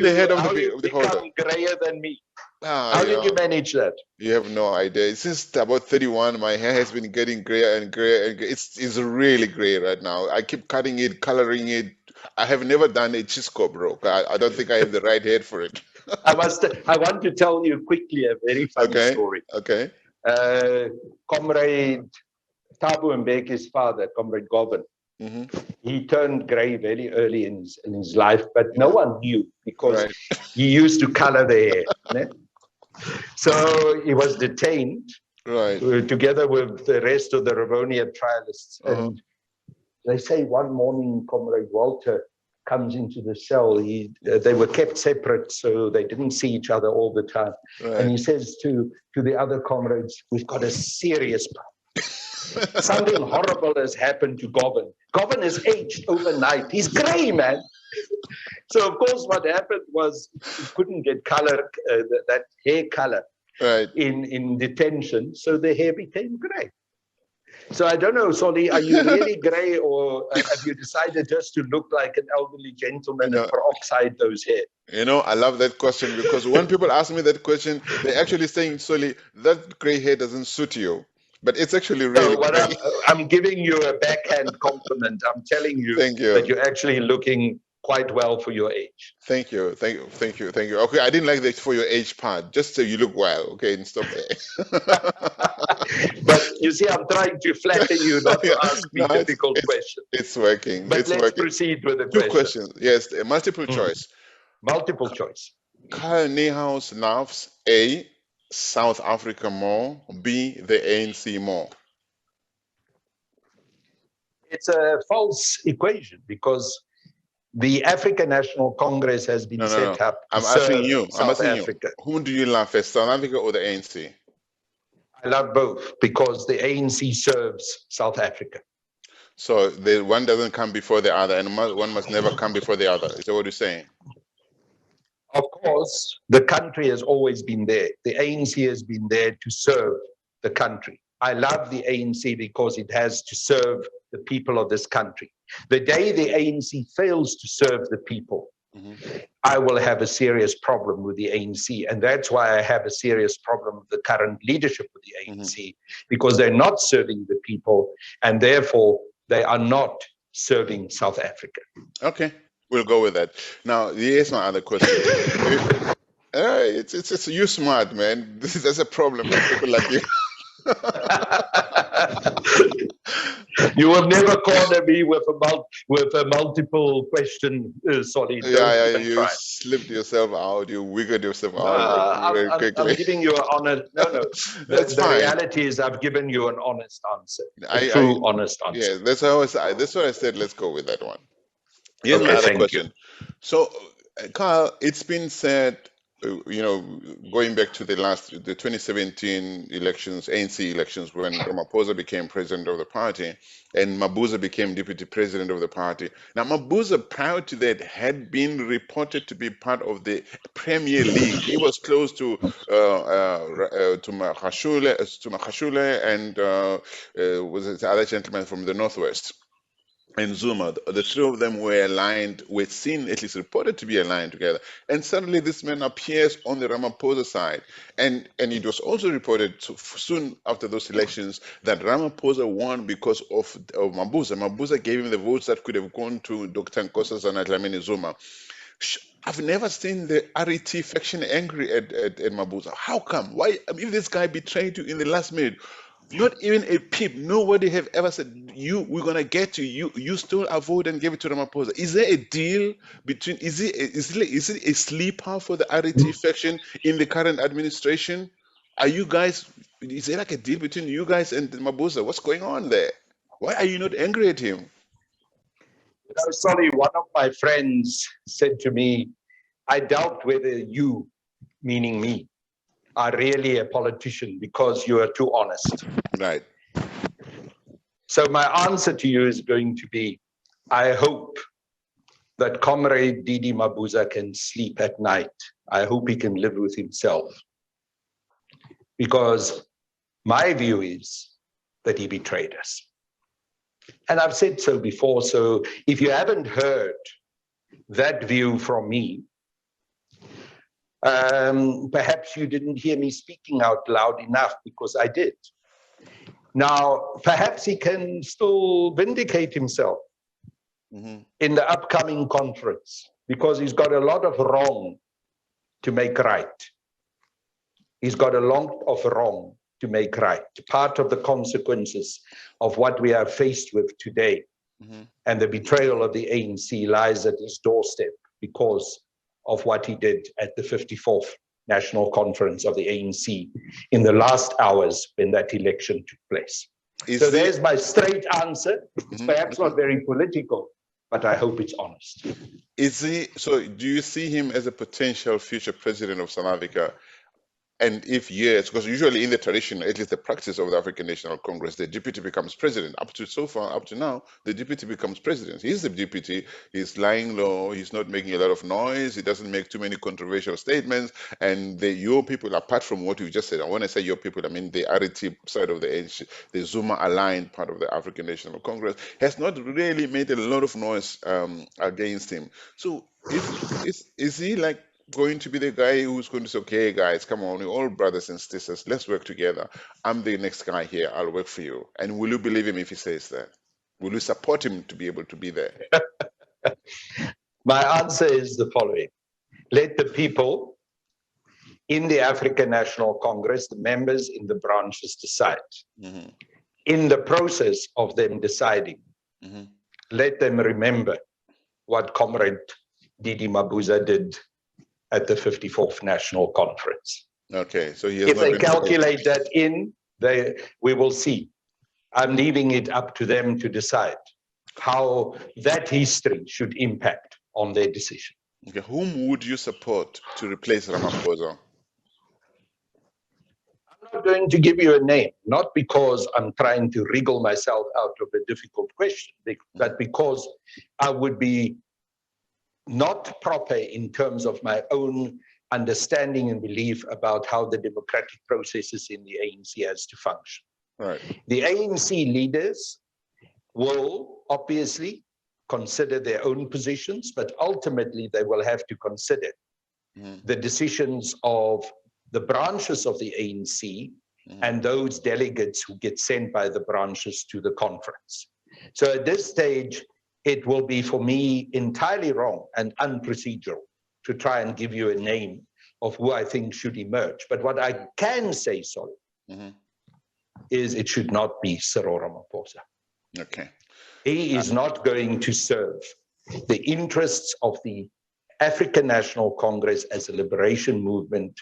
the head of the holder. Become grayer than me. How did you manage that? You have no idea. Since about 31, my hair has been getting grayer and grayer, and it's really gray right now. I keep cutting it, coloring it. I have never done a chisco, bro. I don't think I have the right head for it. I want to tell you quickly a very funny story. Okay. Comrade Thabo Mbeki's father, Comrade Govan, he turned gray very early in his life, but no one knew because he used to color the hair. So he was detained together with the rest of the Rivonia trialists. And they say one morning, Comrade Walter comes into the cell. They were kept separate, so they didn't see each other all the time. And he says to the other comrades, "We've got a serious problem. Something horrible has happened to Govan. Govan has aged overnight. He's gray, man." So, of course, what happened was he couldn't get color, that hair color in detention, so the hair became gray. So I don't know, Solly, are you really gray, or have you decided just to look like an elderly gentleman and peroxide those hair? I love that question, because when people ask me that question, they're actually saying, Solly, that gray hair doesn't suit you. But it's actually really gray. I'm giving you a backhand compliment. I'm telling you, that you're actually looking quite well for your age. Thank you. Okay, I didn't like the for your age part. Just so you look well, okay, and stop there. But you see, I'm trying to flatter you, not to ask me difficult questions. It's working. But let's proceed with the question. Two questions. Yes, a multiple choice. Multiple choice. Carl Niehaus loves A, South Africa more, B, the ANC more. It's a false equation, because the African National Congress has been set up. I'm asking you. South Africa. Whom do you love first, South Africa or the ANC? I love both, because the ANC serves South Africa. So the one doesn't come before the other, and one must never come before the other. Is that what you're saying? Of course, the country has always been there. The ANC has been there to serve the country. I love the ANC because it has to serve the people of this country. The day the ANC fails to serve the people, I will have a serious problem with the ANC. And that's why I have a serious problem with the current leadership of the ANC, because they're not serving the people, and therefore they are not serving South Africa. Okay, we'll go with that. Now, here's my other question. It's you smart, man. That's a problem with people like you. You will never corner me with a multiple question, Solly. Don't Yeah, even you try. slipped yourself out. You wiggled yourself No, out very I'm quickly. giving you an honest. No, no. That's The fine. reality is, I've given you an honest answer, a I true honest answer. yeah. That's why I said let's go with that one. Here's my Okay, other thank you. question. So, Carl, it's been said, going back to the 2017 elections, ANC elections, when Ramaphosa became president of the party and Mabuza became deputy president of the party. Now, Mabuza, prior to that, had been reported to be part of the Premier League. He was close to Magashule, and was it the other gentleman from the Northwest? And Zuma, the three of them were aligned, were seen, at least reported to be aligned together. And suddenly this man appears on the Ramaphosa side. And it was also reported soon after those elections that Ramaphosa won because of Mabuza. Mabuza gave him the votes that could have gone to Dr. Nkosazana Dlamini Zuma. I've never seen the RET faction angry at Mabuza. How come? Why? I mean, if this guy betrayed you in the last minute, not even a peep. Nobody have ever said we're gonna get you. You stole our vote and gave it to Ramaphosa. Is there a deal between? Is it a sleeper for the RET faction in the current administration? Are you guys? Is there like a deal between you guys and Mabuza? What's going on there? Why are you not angry at him? Sorry, one of my friends said to me, I doubt whether you, meaning me, are really a politician because you are too honest. Right. So my answer to you is going to be, I hope that Comrade Didi Mabuza can sleep at night. I hope he can live with himself. Because my view is that he betrayed us. And I've said so before, so if you haven't heard that view from me, perhaps you didn't hear me speaking out loud enough, because I did. Now, perhaps he can still vindicate himself in the upcoming conference, because he's got a lot of wrong to make right. He's got a lot of wrong to make right. Part of the consequences of what we are faced with today and the betrayal of the ANC lies at his doorstep because of what he did at the 54th National Conference of the ANC in the last hours when that election took place. So there's my straight answer. It's perhaps not very political, but I hope it's honest. So do you see him as a potential future president of South Africa? And if yes, because usually in the tradition, at least the practice of the African National Congress, the deputy becomes president. Up to now, the deputy becomes president. He's the deputy. He's lying low. He's not making a lot of noise. He doesn't make too many controversial statements. And your people, apart from what you just said, and when I say your people, I mean the RET side of the Zuma aligned part of the African National Congress, has not really made a lot of noise against him. So is he like going to be the guy who's going to say, okay, guys, come on, we're all brothers and sisters, let's work together. I'm the next guy here, I'll work for you. And will you believe him if he says that? Will you support him to be able to be there? My answer is the following. Let the people in the African National Congress, the members in the branches decide. In the process of them deciding, let them remember what Comrade Didi Mabuza did at the 54th National Conference. Okay, so if they calculate that in, we will see. I'm leaving it up to them to decide how that history should impact on their decision. Okay, whom would you support to replace Ramaphosa? I'm not going to give you a name, not because I'm trying to wriggle myself out of a difficult question, but because I would be not proper in terms of my own understanding and belief about how the democratic processes in the ANC has to function. Right. The ANC leaders will obviously consider their own positions, but ultimately they will have to consider the decisions of the branches of the ANC and those delegates who get sent by the branches to the conference. So at this stage, it will be for me entirely wrong and unprocedural to try and give you a name of who I think should emerge. But what I can say, sorry, is it should not be Cyril Ramaphosa. Okay. He is not going to serve the interests of the African National Congress as a liberation movement.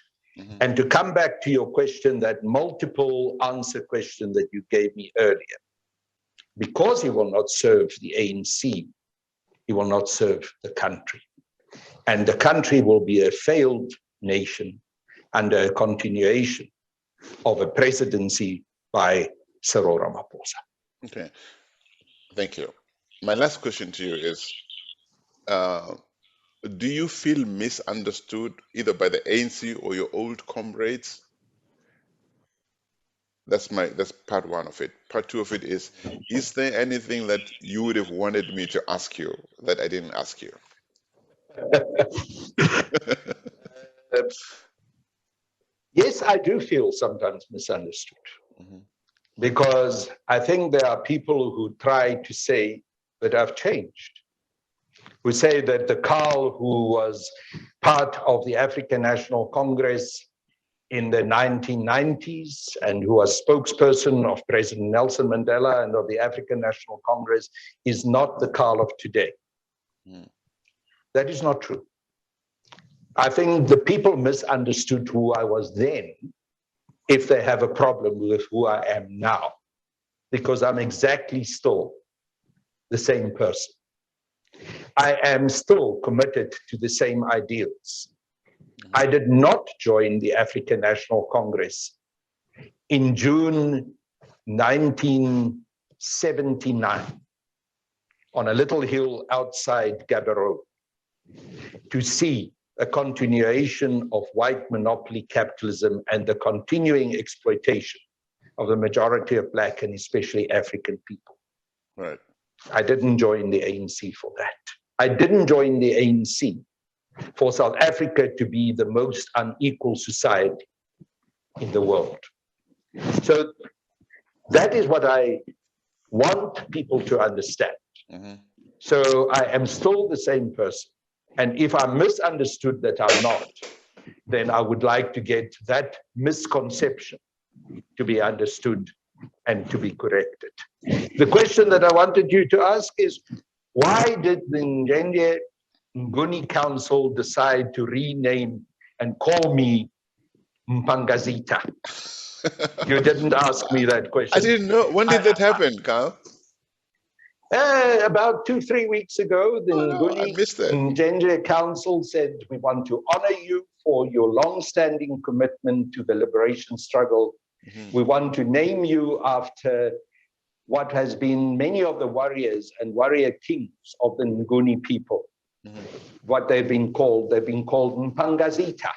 And to come back to your question, that multiple answer question that you gave me earlier, because he will not serve the ANC, he will not serve the country. And the country will be a failed nation under a continuation of a presidency by Cyril Ramaphosa. Okay, thank you. My last question to you is, do you feel misunderstood either by the ANC or your old comrades? That's part one of it. Part two of it is there anything that you would have wanted me to ask you that I didn't ask you? Yes, I do feel sometimes misunderstood, because I think there are people who try to say that I've changed, who say that the Carl who was part of the African National Congress in the 1990s and who was spokesperson of President Nelson Mandela and of the African National Congress is not the Carl of today. That is not true. I think the people misunderstood who I was then if they have a problem with who I am now, because I'm exactly still the same person. I am still committed to the same ideals. I did not join the African National Congress in June 1979 on a little hill outside Gaborone to see a continuation of white monopoly capitalism and the continuing exploitation of the majority of Black and especially African people. Right. I didn't join the ANC for that. I didn't join the ANC for South Africa to be the most unequal society in the world. So that is what I want people to understand. So I am still the same person. And if I'm misunderstood that I'm not, then I would like to get that misconception to be understood and to be corrected. The question that I wanted you to ask is, why did the Ngenge Nguni Council decide to rename and call me Mpangazita? You didn't ask me that question. I didn't know. When did that happen, Carl? About 2-3 weeks ago, the Nguni Council said, we want to honor you for your long-standing commitment to the liberation struggle. We want to name you after what has been many of the warriors and warrior kings of the Nguni people. What they've been called Mpangazita.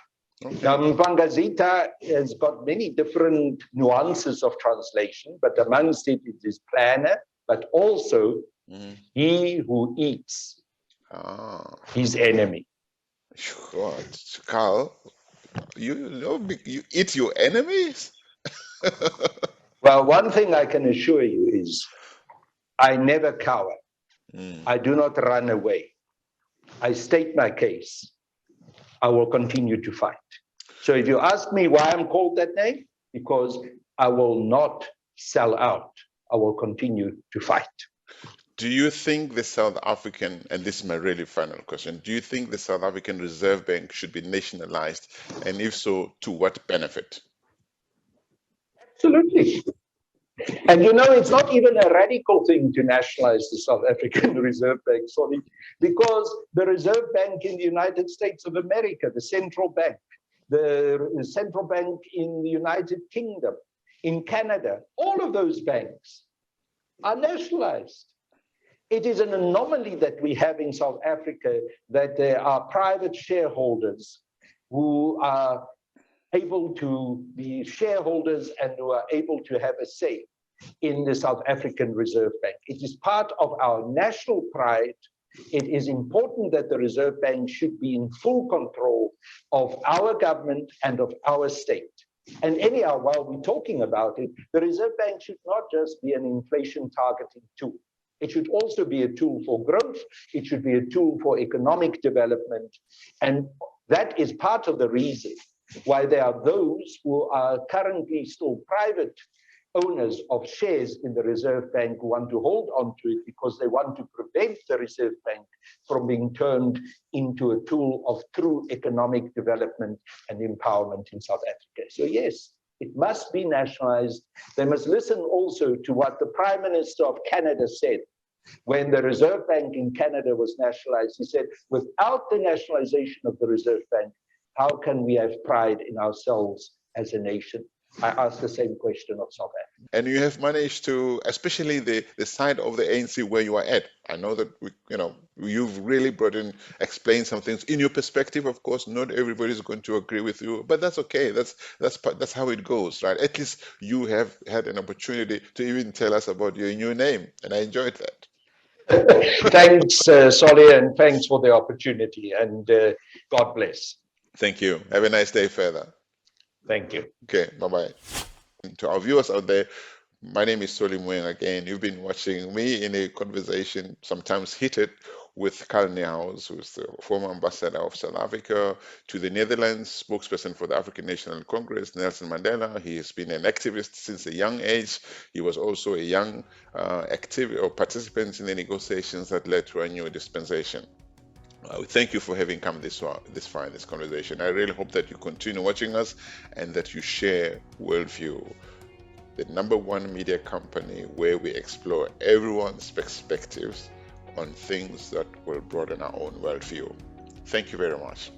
Okay. Now, Mpangazita has got many different nuances of translation, but amongst it is planner, but also he who eats his enemy. Sure. Carl, you eat your enemies? Well, one thing I can assure you is I never cower. I do not run away. I state my case. I will continue to fight. So if you ask me why I'm called that name, because I will not sell out. I will continue to fight. Do you think the South African, and this is my really final question, do you think the South African Reserve Bank should be nationalized? And if so, to what benefit? Absolutely. And you know, it's not even a radical thing to nationalize the South African Reserve Bank, sorry, because the Reserve Bank in the United States of America, the central bank in the United Kingdom, in Canada, all of those banks are nationalized. It is an anomaly that we have in South Africa that there are private shareholders who are able to be shareholders and who are able to have a say in the South African Reserve Bank. It is part of our national pride. It is important that the Reserve Bank should be in full control of our government and of our state. And anyhow, while we're talking about it, the Reserve Bank should not just be an inflation targeting tool. It should also be a tool for growth. It should be a tool for economic development. And That is part of the reason why there are those who are currently still private owners of shares in the Reserve Bank who want to hold on to it because they want to prevent the Reserve Bank from being turned into a tool of true economic development and empowerment in South Africa. So yes, it must be nationalized. They must listen also to what the Prime Minister of Canada said when the Reserve Bank in Canada was nationalized. He said, without the nationalization of the Reserve Bank, how can we have pride in ourselves as a nation? I asked the same question of South Africa. And you have managed to, especially the side of the ANC where you are at. I know that you've really brought in, explained some things in your perspective. Of course, not everybody's going to agree with you, but that's okay. That's how it goes, right? At least you have had an opportunity to even tell us about your new name, and I enjoyed that. Thanks, Solly, and thanks for the opportunity, and God bless. Thank you. Have a nice day further. Thank you. Okay, bye-bye. To our viewers out there, my name is Solly Mweng again. You've been watching me in a conversation, sometimes heated, with Carl Niehaus, who's the former ambassador of South Africa to the Netherlands, spokesperson for the African National Congress, Nelson Mandela. He has been an activist since a young age. He was also a young participant in the negotiations that led to a new dispensation. Thank you for having come this far in this conversation. I really hope that you continue watching us and that you share WorldView, the #1 media company where we explore everyone's perspectives on things that will broaden our own worldview. Thank you very much.